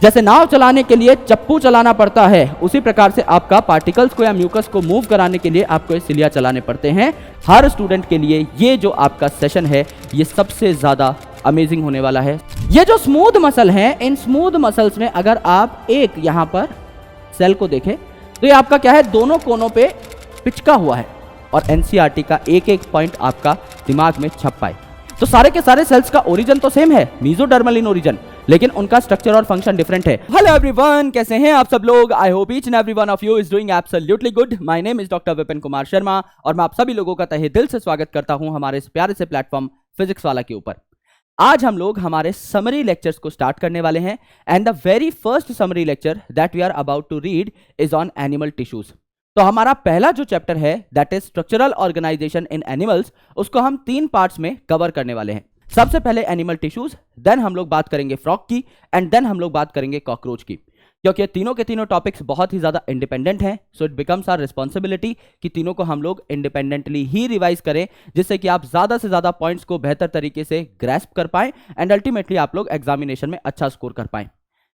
जैसे नाव चलाने के लिए चप्पू चलाना पड़ता है, उसी प्रकार से आपका पार्टिकल्स को या म्यूकस को मूव कराने के लिए आपको ये सिलिया चलाने पड़ते हैं। हर स्टूडेंट के लिए ये जो आपका सेशन है ये सबसे ज्यादा अमेजिंग होने वाला है। ये जो स्मूथ मसल हैं, इन स्मूथ मसल्स में अगर आप एक यहां पर सेल को देखें तो ये आपका क्या है, दोनों कोनों पे पिचका हुआ है और एनसीईआरटी का एक एक पॉइंट आपका दिमाग में छप पाए। तो सारे के सारे सेल्स का ओरिजिन तो सेम है, मेसोडर्मल इन ओरिजिन, लेकिन उनका स्ट्रक्चर और फंक्शन डिफरेंट है। हेलो एवरीवन, कैसे हैं आप सब लोग? I hope each and every one of you is doing absolutely good. My name is doctor Vipin Kumar Sharma और मैं आप सभी लोगों का तहे दिल से स्वागत करता हूं हमारे इस प्यारे से प्लेटफॉर्म फिजिक्स वाला के ऊपर। आज हम लोग हमारे समरी लेक्चर्स को स्टार्ट करने वाले हैं and the very first summary lecture that we are about to read is on animal tissues. तो हमारा पहला जो चैप्टर है that is structural organisation in animals, उसको हम 3 पार्ट्स में कवर करने वाले हैं। सबसे पहले एनिमल टिश्यूज, देन हम लोग बात करेंगे फ्रॉग की एंड देन हम लोग बात करेंगे कॉकरोच की। क्योंकि तीनों के तीनों टॉपिक्स बहुत ही ज्यादा इंडिपेंडेंट हैं, so it becomes our responsibility कि तीनों को हम लोग इंडिपेंडेंटली ही रिवाइज करें, जिससे कि आप ज्यादा से ज्यादा पॉइंट्स को बेहतर तरीके से ग्रैस्प कर पाएं एंड अल्टीमेटली आप लोग एग्जामिनेशन में अच्छा स्कोर कर पाएं।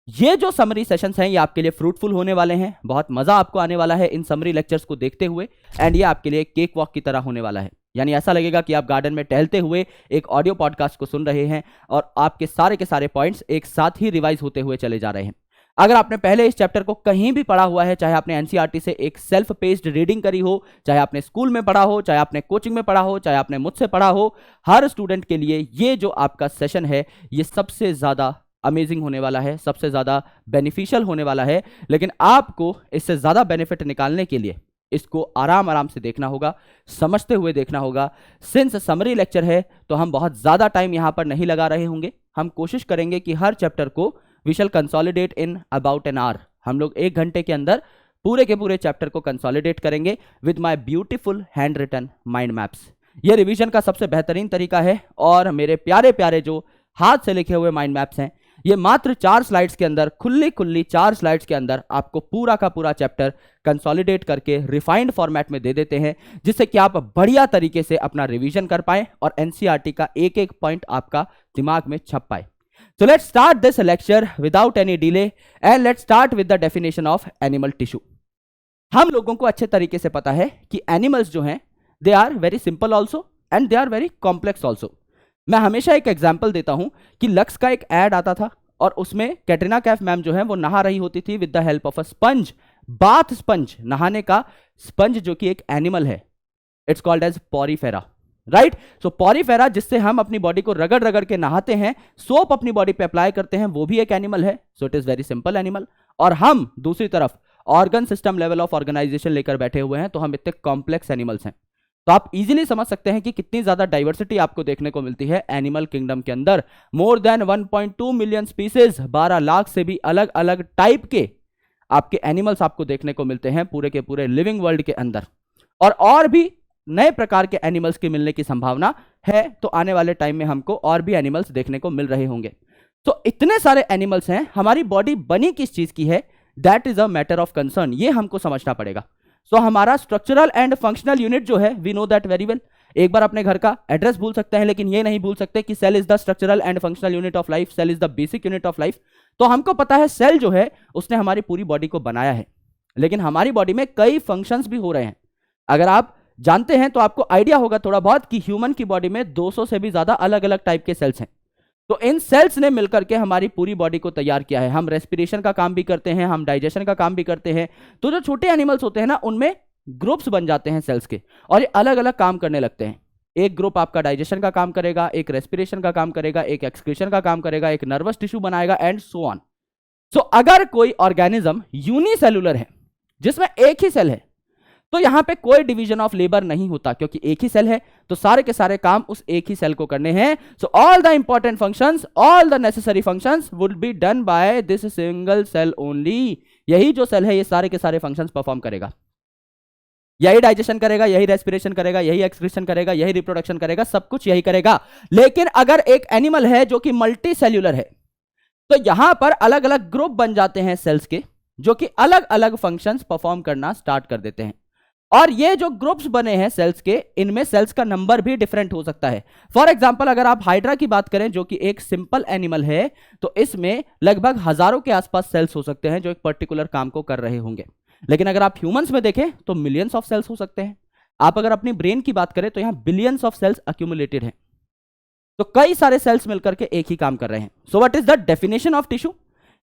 ये जो समरी सेशंस हैं ये आपके लिए फ्रूटफुल होने वाले हैं, बहुत मजा आपको आने वाला है इन समरी लेक्चर्स को देखते हुए एंड ये आपके लिए केक वॉक की तरह होने वाला है। यानी ऐसा लगेगा कि आप गार्डन में टहलते हुए एक ऑडियो पॉडकास्ट को सुन रहे हैं और आपके सारे के सारे पॉइंट्स एक साथ ही रिवाइज होते हुए चले जा रहे हैं। अगर आपने पहले इस चैप्टर को कहीं भी पढ़ा हुआ है, चाहे आपने एनसीईआरटी से एक सेल्फ पेस्ड रीडिंग करी हो, चाहे आपने स्कूल में पढ़ा हो, चाहे आपने कोचिंग में पढ़ा हो, चाहे आपने मुझसे पढ़ा हो, हर स्टूडेंट के लिए ये जो आपका सेशन है ये सबसे ज्यादा अमेजिंग होने वाला है, सबसे ज्यादा बेनिफिशियल होने वाला है। लेकिन आपको इससे ज्यादा बेनिफिट निकालने के लिए इसको आराम आराम से देखना होगा, समझते हुए देखना होगा। सिंस समरी लेक्चर है तो हम बहुत ज्यादा टाइम यहां पर नहीं लगा रहे होंगे। हम कोशिश करेंगे कि हर चैप्टर को we shall consolidate in about an hour. हम लोग 1 घंटे के अंदर पूरे के पूरे चैप्टर को कंसोलिडेट करेंगे with my beautiful handwritten mind maps. ये रिवीजन का सबसे बेहतरीन तरीका है और मेरे प्यारे प्यारे जो हाथ से लिखे हुए माइंड मैप्स हैं ये मात्र 4 स्लाइड्स के अंदर, खुली 4 स्लाइड्स के अंदर आपको पूरा का पूरा चैप्टर कंसोलिडेट करके रिफाइंड फॉर्मेट में दे देते हैं, जिससे कि आप बढ़िया तरीके से अपना रिवीजन कर पाए और एनसीईआरटी का एक एक पॉइंट आपका दिमाग में छप पाए। So let's start this lecture without any delay and let's start with the definition of animal tissue. हम लोगों को अच्छे तरीके से पता है कि एनिमल्स जो हैं they are very simple also and they are very complex also. मैं हमेशा एक एग्जाम्पल देता हूं कि लक्स का एक एड आता था और उसमें कैटरीना कैफ मैम जो है वो नहा रही होती थी with the help of a sponge, bath sponge, नहाने का स्पंज जो कि एक एनिमल है। It's called as Porifera, right? So Porifera जिससे हम अपनी बॉडी को रगड़ रगड़ के नहाते हैं, सोप अपनी बॉडी पे अप्लाई करते हैं, वो भी एक एनिमल है। So it is very simple animal. और हम दूसरी तरफ organ system level of organisation लेकर बैठे हुए हैं, तो हम इतने कॉम्प्लेक्स एनिमल्स हैं। तो आप इजीली समझ सकते हैं कि कितनी ज्यादा डाइवर्सिटी आपको देखने को मिलती है एनिमल किंगडम के अंदर। More than 1.2 million species, 12 lakh से भी अलग अलग टाइप के आपके एनिमल्स आपको देखने को मिलते हैं पूरे के पूरे लिविंग वर्ल्ड के अंदर। और भी नए प्रकार के एनिमल्स की मिलने की संभावना है, तो आने वाले टाइम में हमको और भी एनिमल्स देखने को मिल रहे होंगे। तो इतने सारे एनिमल्स हैं, हमारी बॉडी बनी किस चीज की है, that is a matter of concern. ये हमको समझना पड़ेगा। सो हमारा स्ट्रक्चरल एंड फंक्शनल यूनिट जो है we know that very well. एक बार अपने घर का एड्रेस भूल सकते हैं, लेकिन ये नहीं भूल सकते कि cell is the structural and functional unit of life, cell is the basic unit of life. तो हमको पता है सेल जो है उसने हमारी पूरी बॉडी को बनाया है, लेकिन हमारी बॉडी में कई फंक्शंस भी हो रहे हैं। अगर आप जानते हैं तो आपको आइडिया होगा थोड़ा बहुत कि ह्यूमन की बॉडी में 200 से भी ज्यादा अलग अलग टाइप के सेल्स हैं। तो इन सेल्स ने मिलकर के हमारी पूरी बॉडी को तैयार किया है। हम रेस्पिरेशन का काम भी करते हैं, हम डाइजेशन का काम भी करते हैं। तो जो छोटे एनिमल्स होते हैं ना, उनमें ग्रुप्स बन जाते हैं सेल्स के और ये अलग अलग काम करने लगते हैं। एक ग्रुप आपका डाइजेशन का काम करेगा, एक रेस्पिरेशन का काम करेगा, एक एक्सक्रीशन का काम करेगा, एक नर्वस टिश्यू बनाएगा एंड सो ऑन। सो अगर कोई ऑर्गेनिज्म यूनिसेलुलर है जिसमें एक ही सेल है, तो यहां पे कोई डिवीजन ऑफ लेबर नहीं होता, क्योंकि एक ही सेल है तो सारे के सारे काम उस एक ही सेल को करने हैं। So all the important functions, all the necessary functions would be done by this single cell only. यही जो सेल है ये सारे के सारे फंक्शंस परफॉर्म करेगा। यही डाइजेशन करेगा, यही रेस्पिरेशन करेगा, यही एक्सक्रीशन करेगा, यही रिप्रोडक्शन करेगा, सब कुछ यही करेगा। लेकिन अगर एक एनिमल है जो कि मल्टी सेल्यूलर है, तो यहां पर अलग अलग ग्रुप बन जाते हैं सेल्स के, जो कि अलग अलग फंक्शंस परफॉर्म करना स्टार्ट कर देते हैं। और ये जो ग्रुप्स बने हैं सेल्स के, इनमें सेल्स का नंबर भी डिफरेंट हो सकता है। फॉर एग्जांपल अगर आप हाइड्रा की बात करें जो कि एक सिंपल एनिमल है, तो इसमें लगभग हजारों के आसपास सेल्स हो सकते हैं जो एक पर्टिकुलर काम को कर रहे होंगे। लेकिन अगर आप ह्यूमंस में देखें तो मिलियंस ऑफ सेल्स हो सकते हैं। आप अगर अपनी ब्रेन की बात करें तो यहां बिलियंस ऑफ सेल्स अक्यूमुलेटेड हैं। तो कई सारे सेल्स मिलकर के एक ही काम कर रहे हैं। So what is the definition of tissue?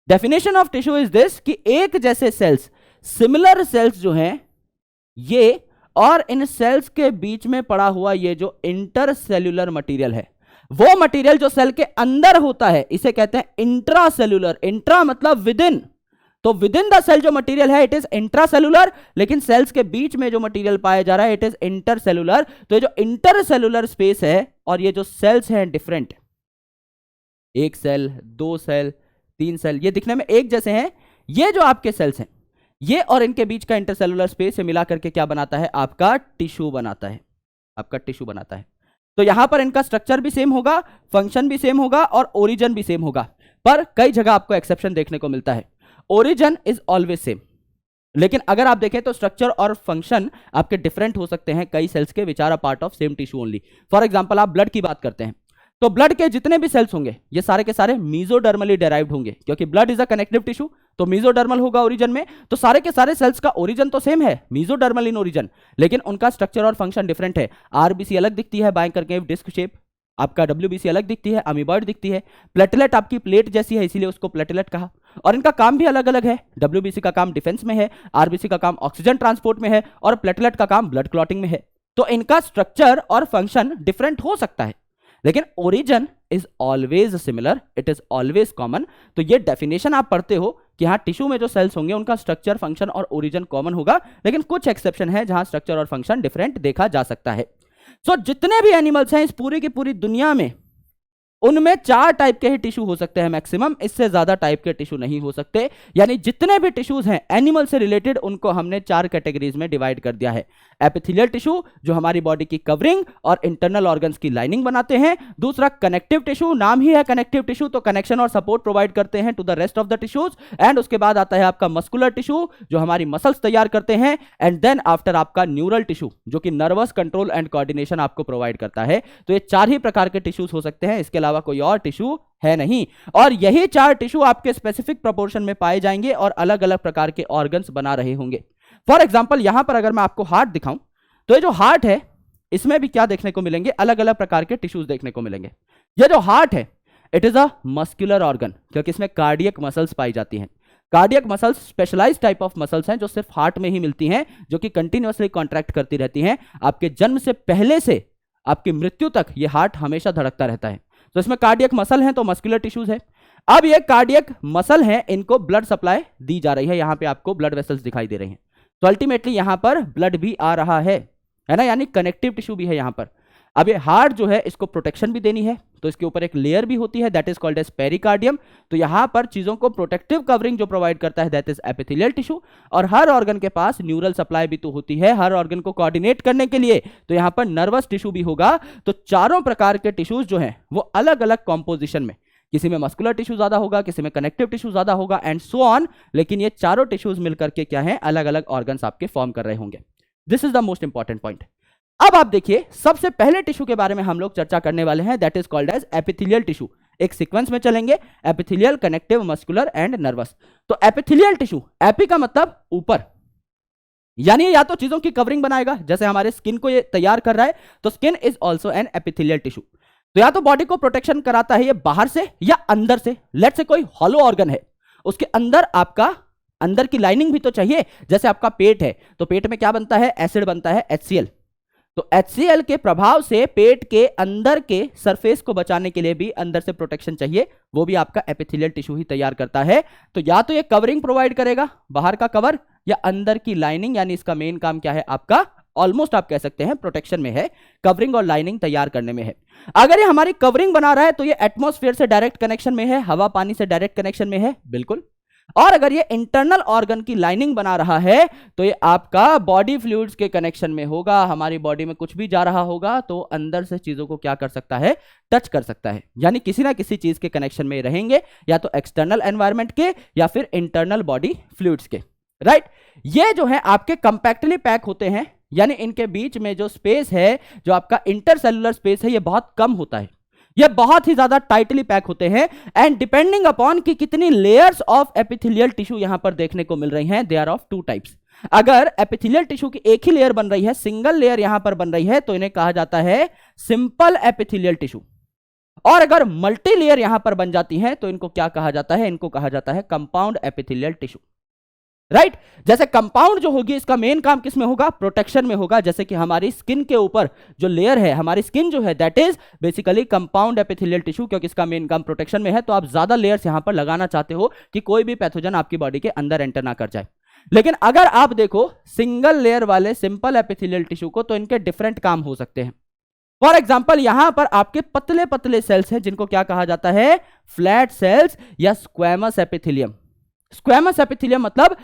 Definition of tissue is this कि एक जैसे सेल्स, सिमिलर सेल्स जो हैं ये, और इन सेल्स के बीच में पड़ा हुआ ये जो इंटरसेल्यूलर मटेरियल है, वो मटेरियल जो सेल के अंदर होता है, इसे कहते हैं इंट्रासेल्यूलर। इंट्रा मतलब विद इन, तो विद इन द सेल जो मटेरियल है इट इज इंट्रासेल्यूलर, लेकिन सेल्स के बीच में जो मटेरियल पाया जा रहा है इट इज इंटरसेल्यूलर। तो ये जो इंटरसेल्यूलर स्पेस है और ये जो सेल्स हैं डिफरेंट, एक सेल, दो सेल, तीन सेल, ये दिखने में एक जैसे हैं। ये जो आपके सेल्स हैं ये और इनके बीच का इंटरसेल्यूलर स्पेस से मिला करके क्या बनाता है? आपका टिश्यू बनाता है। आपका टिश्यू बनाता है। तो यहां पर इनका स्ट्रक्चर भी सेम होगा, फंक्शन भी सेम होगा और ओरिजिन भी सेम होगा। पर कई जगह आपको एक्सेप्शन देखने को मिलता है। ओरिजिन इज ऑलवेज सेम, लेकिन अगर आप देखें तो स्ट्रक्चर और फंक्शन आपके डिफरेंट हो सकते हैं कई सेल्स के which are a part of same tissue only. For example आप ब्लड की बात करते हैं तो ब्लड के जितने भी सेल्स होंगे ये सारे के सारे मीजोडर्मली डेराइव्ड होंगे, क्योंकि blood is a connective tissue, तो मीजोडर्मल होगा ओरिजिन में। तो सारे के सारे सेल्स का ओरिजिन तो सेम है, मीजोडर्मल इन ओरिजिन, लेकिन उनका स्ट्रक्चर और फंक्शन डिफरेंट है। आरबीसी अलग दिखती है बाएं करके डिस्क शेप, आपका डब्ल्यूबीसी अलग दिखती है, अमीबॉइड दिखती है। प्लेटलेट आपकी प्लेट जैसी है इसीलिए उसको प्लेटलेट कहा, और इनका काम भी अलग अलग है। डब्ल्यूबीसी का काम डिफेंस में है, आरबीसी का काम ऑक्सीजन ट्रांसपोर्ट में है, और प्लेटलेट का काम ब्लड क्लॉटिंग में है। तो इनका स्ट्रक्चर और फंक्शन डिफरेंट हो सकता है, लेकिन origin is always similar, it is always common. तो ये डेफिनेशन आप पढ़ते हो कि हाँ टिश्यू में जो सेल्स होंगे उनका स्ट्रक्चर, फंक्शन और ओरिजिन कॉमन होगा, लेकिन कुछ एक्सेप्शन है जहां स्ट्रक्चर और फंक्शन डिफरेंट देखा जा सकता है। सो जितने भी एनिमल्स हैं इस पूरी की पूरी दुनिया में, उनमें 4 टाइप के ही टिश्यू हो सकते हैं मैक्सिमम, इससे ज्यादा टाइप के टिश्यू नहीं हो सकते। यानी जितने भी टिश्यूज हैं एनिमल से रिलेटेड उनको हमने 4 कैटेगरीज में डिवाइड कर दिया है। एपिथेलियल टिश्यू जो हमारी बॉडी की कवरिंग और इंटरनल ऑर्गन्स की लाइनिंग बनाते हैं। दूसरा कनेक्टिव टिश्यू, नाम ही है कनेक्टिव टिश्यू, तो कनेक्शन और सपोर्ट प्रोवाइड करते हैं to the rest of the tissues. And उसके बाद आता है आपका मस्कुलर टिश्यू जो हमारी मसल्स तैयार करते हैं। एंड देन आफ्टर आपका न्यूरल टिश्यू जो कि नर्वस कंट्रोल एंड कोऑर्डिनेशन आपको प्रोवाइड करता है। तो ये 4 ही प्रकार के टिश्यूज हो सकते हैं, इसके अलावा कोई और टिश्यू है नहीं। और यही 4 टिश्यू आपके स्पेसिफिक प्रोपोर्शन में पाए जाएंगे और अलग अलग प्रकार के ऑर्गन्स बना रहे होंगे। फॉर एग्जांपल यहां पर अगर मैं आपको हार्ट दिखाऊं तो ये जो हार्ट है इसमें भी क्या देखने को मिलेंगे? अलग अलग प्रकार के टिश्यूज देखने को मिलेंगे। ये जो हार्ट है it is a muscular organ, क्योंकि इसमें कार्डियक मसल्स पाई जाती हैं। Cardiac muscles specialised type of muscles हैं जो सिर्फ हार्ट में ही मिलती हैं, जो कि कंटिन्यूअसली कॉन्ट्रैक्ट करती रहती हैं। आपके जन्म से पहले से आपकी मृत्यु तक ये हार्ट हमेशा धड़कता रहता है। तो इसमें कार्डियक मसल है तो मस्कुलर टिश्यूज है। अब ये कार्डियक मसल है, इनको ब्लड सप्लाई दी जा रही है। यहां पे आपको ब्लड वेसल्स दिखाई दे रहे हैं, तो अल्टीमेटली यहां पर ब्लड भी आ रहा है ना, यानी कनेक्टिव टिश्यू भी है यहां पर। अब ये हार्ट जो है इसको प्रोटेक्शन भी देनी है, तो इसके ऊपर एक लेयर भी होती है that is called as pericardium. तो यहां पर चीजों को प्रोटेक्टिव कवरिंग जो प्रोवाइड करता है दैट इज एपिथेलियल टिश्यू। और हर ऑर्गन के पास न्यूरल सप्लाई भी तो होती है हर ऑर्गन को कोऑर्डिनेट करने के लिए, तो यहां पर नर्वस टिश्यू भी होगा। तो चारों प्रकार के टिश्यूज जो हैं वो अलग अलग कॉम्पोजिशन में, किसी में मस्कुलर टिश्यू ज्यादा होगा, किसी में कनेक्टिव टिश्यू ज्यादा होगा एंड सो ऑन। लेकिन ये चारों टिश्यूज मिलकर के क्या है, अलग अलग ऑर्गन्स आपके फॉर्म कर रहे होंगे। This is the most important point. अब आप देखिए सबसे पहले टिश्यू के बारे में हम लोग चर्चा करने वाले हैं that is called as epithelial tissue. एक सीक्वेंस में चलेंगे, epithelial, connective, muscular and nervous. तो एपिथेलियल टिश्यू, एपी का मतलब ऊपर, यानी या तो चीजों की कवरिंग बनाएगा, जैसे हमारे स्किन को ये तैयार कर रहा है, तो skin is also an epithelial tissue. तो या तो बॉडी को प्रोटेक्शन कराता है ये बाहर से या अंदर से। लेट्स से कोई हॉलो ऑर्गन है, उसके अंदर आपका अंदर की लाइनिंग भी तो चाहिए। जैसे आपका पेट है तो पेट में क्या बनता है, एसिड बनता है HCl। तो HCl के प्रभाव से पेट के अंदर के सरफेस को बचाने के लिए भी अंदर से प्रोटेक्शन चाहिए, वो भी आपका एपिथेलियल टिश्यू ही तैयार करता है। तो या तो ये कवरिंग प्रोवाइड करेगा, बाहर का कवर, या अंदर की लाइनिंग, यानी इसका मेन काम क्या है आपका, ऑलमोस्ट आप कह सकते हैं प्रोटेक्शन में है, कवरिंग और लाइनिंग तैयार करने में है। अगर ये हमारी कवरिंग बना रहा है तो ये एटमॉस्फेयर से डायरेक्ट कनेक्शन में है, हवा पानी से डायरेक्ट कनेक्शन में है, बिल्कुल। और अगर ये इंटरनल ऑर्गन की लाइनिंग बना रहा है तो ये आपका बॉडी फ्लूइड्स के कनेक्शन में होगा। हमारी बॉडी में कुछ भी जा रहा होगा तो अंदर से चीजों को क्या कर सकता है, टच कर सकता है, यानी किसी ना किसी चीज के कनेक्शन में रहेंगे, या तो एक्सटर्नल एनवायरमेंट के या फिर इंटरनल बॉडी फ्लूइड्स के, राइट। ये जो है आपके कंपैक्टली पैक होते हैं यानी इनके बीच में जो स्पेस है, जो आपका इंटरसेलुलर स्पेस है, ये बहुत कम होता है, ये बहुत ही ज्यादा टाइटली पैक होते हैं। एंड डिपेंडिंग अपॉन कि कितनी लेयर्स ऑफ एपिथेलियल टिश्यू यहां पर देखने को मिल रही हैं, they are of two types. अगर एपिथेलियल टिश्यू की एक ही लेयर बन रही है, सिंगल लेयर यहां पर बन रही है, तो इन्हें कहा जाता है सिंपल एपिथेलियल टिश्यू। और अगर मल्टी लेयर यहां पर बन जाती है तो इनको क्या कहा जाता है, इनको कहा जाता है कंपाउंड एपिथेलियल टिश्यू, राइट। जैसे कंपाउंड जो होगी, इसका मेन काम किस में होगा, प्रोटेक्शन में होगा। जैसे कि हमारी स्किन के ऊपर जो लेयर है, हमारी स्किन जो है, that is basically compound epithelial tissue, क्योंकि इसका मेन काम प्रोटेक्शन में है। तो आप ज्यादा लेयर्स यहां पर लगाना चाहते हो कि कोई भी पैथोजन आपकी बॉडी के अंदर एंटर ना कर जाए। लेकिन अगर आप देखो सिंगल लेयर वाले सिंपल एपिथेलियल टिश्यू को, तो इनके डिफरेंट काम हो सकते हैं। फॉर एग्जाम्पल यहां पर आपके पतले पतले सेल्स हैं, जिनको क्या कहा जाता है, फ्लैट सेल्स या स्क्वैमस एपिथेलियम। स्क्वैमस एपिथेलियम मतलब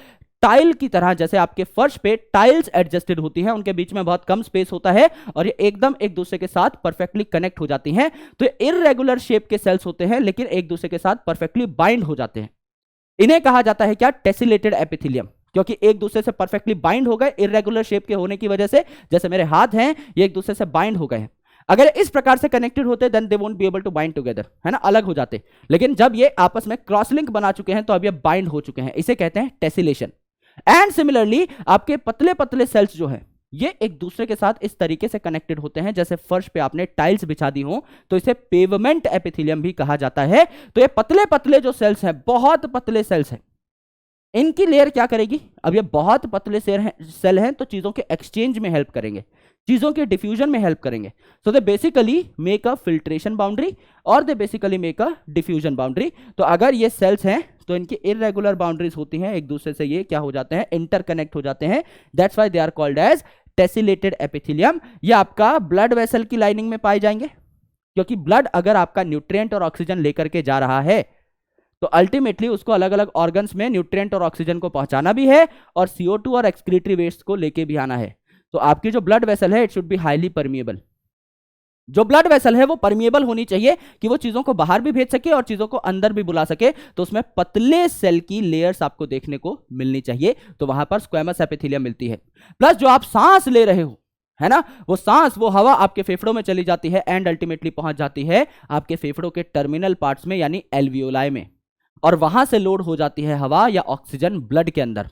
टाइल की तरह, जैसे आपके फर्श पे टाइल्स एडजस्टेड होती हैं, उनके बीच में बहुत कम स्पेस होता है और ये एकदम एक दूसरे के साथ परफेक्टली कनेक्ट हो जाती हैं। तो ये इररेगुलर शेप के सेल्स होते हैं, लेकिन एक दूसरे के साथ परफेक्टली बाइंड हो जाते हैं। इन्हें कहा जाता है क्या, टेसिलेटेड एपिथेलियम, क्योंकि एक दूसरे से परफेक्टली बाइंड हो गए इररेगुलर शेप के होने की वजह से। जैसे मेरे हाथ हैं, ये एक दूसरे से बाइंड हो गए हैं। अगर इस प्रकार से कनेक्टेड होते then they won't be able to bind together, है ना, अलग हो जाते। लेकिन जब ये आपस में क्रॉस लिंक बना चुके हैं तो अब ये बाइंड हो चुके हैं, इसे कहते हैं टेसिलेशन। एंड सिमिलरली आपके पतले पतले सेल्स जो हैं, ये एक दूसरे के साथ इस तरीके से कनेक्टेड होते हैं, जैसे फर्श पे आपने टाइल्स बिछा दी हो, तो इसे पेवमेंट एपिथेलियम भी कहा जाता है। तो ये पतले पतले जो सेल्स हैं, बहुत पतले सेल्स हैं, इनकी लेयर क्या करेगी, अब ये बहुत पतले सेल हैं तो चीजों के एक्सचेंज में हेल्प करेंगे, चीजों के डिफ्यूजन में हेल्प करेंगे। So they basically make a filtration boundary और they basically make a diffusion boundary. तो अगर ये सेल्स हैं तो इनकी इररेगुलर बाउंड्रीज होती हैं, एक दूसरे से ये क्या हो जाते हैं, इंटरकनेक्ट हो जाते हैं। That's why they are called as tessellated epithelium. ये आपका ब्लड वेसल की लाइनिंग में पाए जाएंगे, क्योंकि ब्लड अगर आपका न्यूट्रिएंट और ऑक्सीजन लेकर के जा रहा है तो अल्टीमेटली उसको अलग अलग ऑर्गन्स में न्यूट्रिएंट और ऑक्सीजन को पहुंचाना भी है और CO2 और एक्सक्रीटरी वेस्ट को लेके भी आना है। तो आपकी जो ब्लड वेसल है, it should be highly permeable. जो ब्लड वेसल है वो परमिएबल होनी चाहिए कि वो चीजों को बाहर भी भेज सके और चीजों को अंदर भी बुला सके। तो उसमें पतले सेल की लेयर्स आपको देखने को मिलनी चाहिए, तो वहां पर स्क्वैमस एपिथेलियम मिलती है। प्लस जो आप सांस ले रहे हो, है ना, वो सांस, वो हवा आपके फेफड़ों में चली जाती है एंड अल्टीमेटली पहुंच जाती है आपके फेफड़ों के टर्मिनल पार्ट्स में, यानी एल्वियोलाई में, और वहां से लोड हो जाती है हवा या ऑक्सीजन ब्लड के अंदर।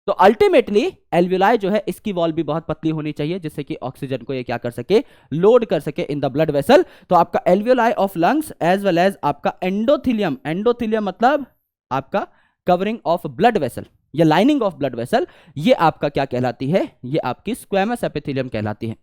तो अल्टीमेटली एल्वियोलाई जो है, इसकी वॉल भी बहुत पतली होनी चाहिए, जिससे कि ऑक्सीजन को ये क्या कर सके, लोड कर सके इन द ब्लड वेसल। तो आपका alveoli of lungs as well as आपका एंडोथेलियम, एंडोथेलियम मतलब आपका कवरिंग ऑफ ब्लड वेसल या लाइनिंग ऑफ ब्लड वेसल, ये आपका क्या कहलाती है, ये आपकी स्क्वैमस एपिथेलियम कहलाती है।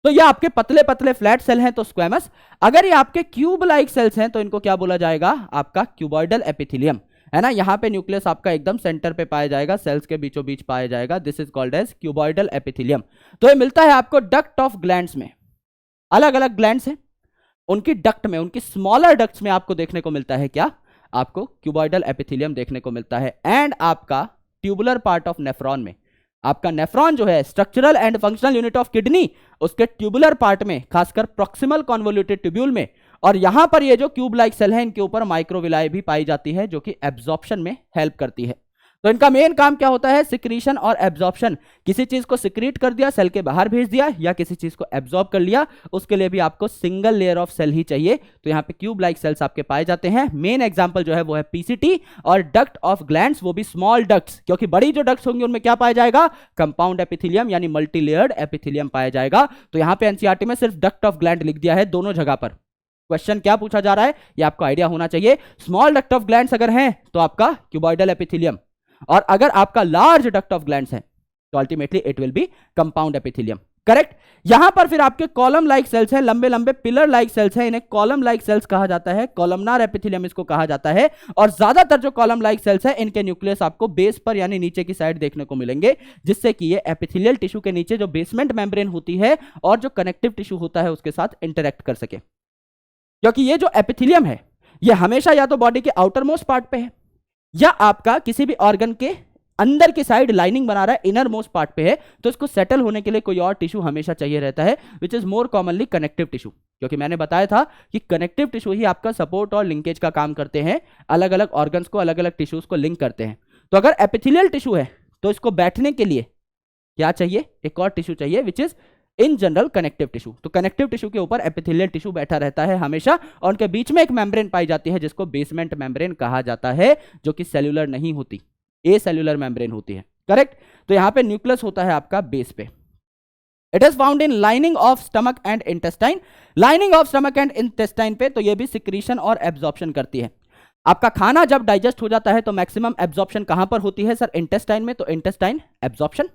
तो ये आपके पतले पतले फ्लैट सेल हैं तो स्क्वैमस। अगर ये आपके क्यूब लाइक सेल्स हैं तो इनको क्या बोला जाएगा, आपका क्यूबॉइडल एपिथेलियम, है ना। यहां पे न्यूक्लियस आपका एकदम सेंटर पे पाया जाएगा, सेल्स के बीचों बीच पाया जाएगा। This is called as cuboidal epithelium. तो ये मिलता है आपको डक्ट ऑफ ग्लैंड्स में, अलग अलग ग्लैंड्स हैं, उनकी डक्ट में, उनकी स्मॉलर डक्ट्स में आपको देखने को मिलता है क्या, आपको क्यूबॉइडल एपिथेलियम देखने को मिलता है। एंड आपका ट्यूबुलर पार्ट ऑफ नेफ्रॉन में, आपका नेफ्रॉन जो है structural and functional unit of kidney, उसके ट्यूबुलर पार्ट में, खासकर प्रॉक्सिमल कॉन्वोल्यूटेड ट्यूब्यूल में, और यहां पर ये जो क्यूब लाइक सेल है, इनके ऊपर माइक्रोविलाई भी पाई जाती है, जो कि एब्जॉर्प्शन में हेल्प करती है। तो इनका मेन काम क्या होता है, सिक्रीशन और एब्जॉर्प्शन। किसी चीज को सिक्रीट कर दिया, सेल के बाहर भेज दिया, या किसी चीज को एब्जॉर्ब कर लिया, उसके लिए भी आपको सिंगल लेयर ऑफ सेल ही चाहिए। तो यहाँ पे क्यूब लाइक सेल्स आपके पाए जाते हैं। मेन एग्जांपल जो है वो है पीसीटी और डक्ट ऑफ ग्लैंड्स, वो भी स्मॉल डक्ट्स, क्योंकि बड़ी जो डक्ट्स होंगी उनमें क्या पाया जाएगा, कंपाउंड एपिथेलियम यानी मल्टी लेयर्ड एपिथेलियम पाया जाएगा। तो यहाँ पे एनसीईआरटी में सिर्फ डक्ट ऑफ ग्लैंड लिख दिया है दोनों जगह पर। क्वेश्चन क्या पूछा जा रहा है ये आपको आइडिया होना चाहिए। स्मॉल डक्ट ऑफ ग्लैंड्स अगर हैं तो आपका क्यूबॉइडल एपिथेलियम, और अगर आपका लार्ज डक्ट ऑफ ग्लैंड्स है तो ultimately it will be compound epithelium. Correct. यहां पर फिर आपके कॉलम लाइक सेल्स हैं, लंबे लंबे पिलर लाइक सेल्स हैं, इन्हें कॉलम लाइक सेल्स कहा जाता है, कॉलमनार एपिथेलियम इसको कहा जाता है। और ज्यादातर जो कॉलम लाइक सेल्स हैं, इनके न्यूक्लियस आपको बेस पर यानी नीचे की साइड देखने को मिलेंगे, जिससे कि ये एपिथेलियल टिश्यू के नीचे जो बेसमेंट मेम्ब्रेन होती है और जो कनेक्टिव टिश्यू होता है उसके साथ इंटरेक्ट कर सके। क्योंकि ये जो एपिथेलियम है ये हमेशा या तो बॉडी के आउटर मोस्ट पार्ट पे है, या आपका किसी भी ऑर्गन के अंदर की साइड लाइनिंग बना रहा है, इनर मोस्ट पार्ट पे है, तो इसको सेटल होने के लिए कोई और टिश्यू हमेशा चाहिए रहता है, which is more commonly connective tissue. क्योंकि मैंने बताया था कि कनेक्टिव टिश्यू ही आपका सपोर्ट और लिंकेज का काम करते हैं, अलग अलग ऑर्गन्स को, अलग अलग टिश्यूज को लिंक करते हैं। तो अगर एपिथेलियल टिश्यू है तो इसको बैठने के लिए क्या चाहिए, एक और टिश्यू चाहिए which is in general connective tissue. तो कनेक्टिव टिश्यू के ऊपर एपिथेलियल टिश्यू बैठा रहता है हमेशा, और उनके बीच में एक मेम्ब्रेन पाई जाती है जिसको बेसमेंट मेम्ब्रेन कहा जाता है, जो कि सेल्यूलर नहीं होती, ए सेल्यूलर मेम्ब्रेन होती है, करेक्ट। तो यहां पे न्यूक्लियस होता है आपका बेस पे। It is found in lining of stomach and intestine. Lining of stomach and intestine पे तो ये भी सिक्रीशन और एब्जॉर्प्शन करती है। आपका खाना जब डाइजेस्ट हो जाता है तो मैक्सिमम एब्जॉर्प्शन कहां पर होती है सर, इंटेस्टाइन में, तो इंटेस्टाइन एब्जॉर्प्शन।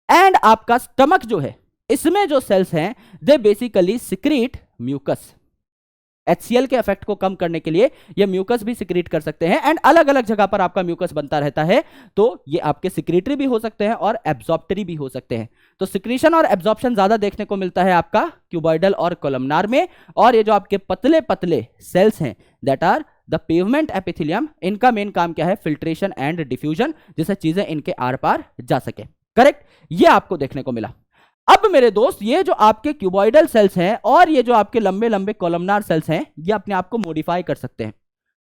एंड आपका स्टमक जो है इसमें जो सेल्स हैं they basically secrete mucus. HCl के इफेक्ट को कम करने के लिए ये म्यूकस भी सिक्रीट कर सकते हैं, एंड अलग अलग जगह पर आपका म्यूकस बनता रहता है, तो ये आपके सिक्रीटरी भी हो सकते हैं और एब्जॉर्प्टरी भी हो सकते हैं। तो सिक्रीशन और एब्जॉर्प्शन ज्यादा देखने को मिलता है आपका क्यूबॉइडल और कोलमनार में, और ये जो आपके पतले पतले सेल्स हैं that are the pavement epithelium, इनका मेन काम क्या है, फिल्ट्रेशन एंड डिफ्यूजन, जिससे चीजें इनके आर पार जा सके, करेक्ट। ये आपको देखने को मिला। अब मेरे दोस्त ये जो आपके क्यूबॉइडल सेल्स हैं और ये जो आपके लंबे लंबे कॉलमनार सेल्स हैं, ये अपने आप को मॉडिफाई कर सकते हैं।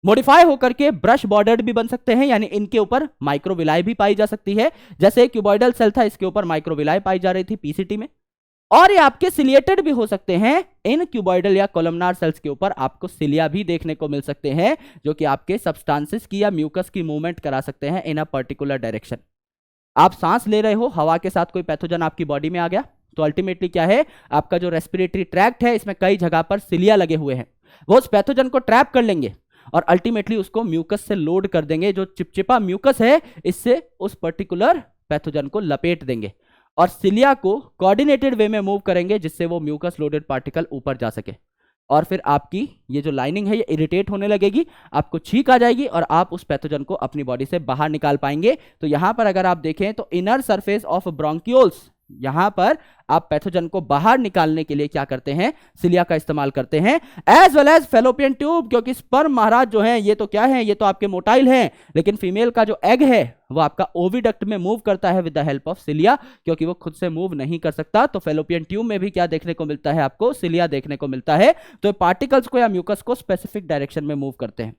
मॉडिफाई होकर के ब्रश बॉर्डर्ड भी बन सकते हैं, यानी इनके ऊपर माइक्रोविलाई भी पाई जा सकती है। जैसे क्यूबॉइडल सेल था, इसके ऊपर माइक्रोविलाई पाई जा रही थी पीसीटी में, और ये आपके सिलिएटेड भी हो सकते हैं। इन क्यूबॉइडल या कॉलमनार सेल्स के ऊपर आपको सिलिया भी देखने को मिल सकते हैं, जो कि आपके सब्सटेंसेस की या म्यूकस की मूवमेंट करा सकते हैं इन अ पर्टिकुलर डायरेक्शन। आप सांस ले रहे हो, हवा के साथ कोई पैथोजन आपकी बॉडी में आ गया, तो अल्टीमेटली क्या है, आपका जो रेस्पिरेटरी ट्रैक्ट है इसमें कई जगह पर सिलिया लगे हुए हैं, वो उस पैथोजन को ट्रैप कर लेंगे और अल्टीमेटली उसको म्यूकस से लोड कर देंगे। जो चिपचिपा म्यूकस है इससे उस पर्टिकुलर पैथोजन को लपेट देंगे और सिलिया को कोऑर्डिनेटेड वे में मूव करेंगे, जिससे वो म्यूकस लोडेड पार्टिकल ऊपर जा सके। और फिर आपकी ये जो लाइनिंग है ये इरिटेट होने लगेगी, आपको छींक आ जाएगी और आप उस पैथोजन को अपनी बॉडी से बाहर निकाल पाएंगे। तो यहां पर अगर आप देखें तो इनर सरफेस ऑफ ब्रोंकियोल्स, यहां पर आप पैथोजन को बाहर निकालने के लिए क्या करते हैं, सिलिया का इस्तेमाल करते हैं, as well as fallopian tube, क्योंकि स्पर्म महाराज जो है ये तो क्या है, ये तो आपके मोटाइल हैं, लेकिन फीमेल का जो एग है वो आपका ओविडक्ट में मूव करता है with the help of cilia, क्योंकि वो खुद से मूव नहीं कर सकता। तो फेलोपियन ट्यूब में भी क्या देखने को मिलता है, आपको सिलिया देखने को मिलता है। तो पार्टिकल्स को या म्यूकस को स्पेसिफिक डायरेक्शन में मूव करते हैं।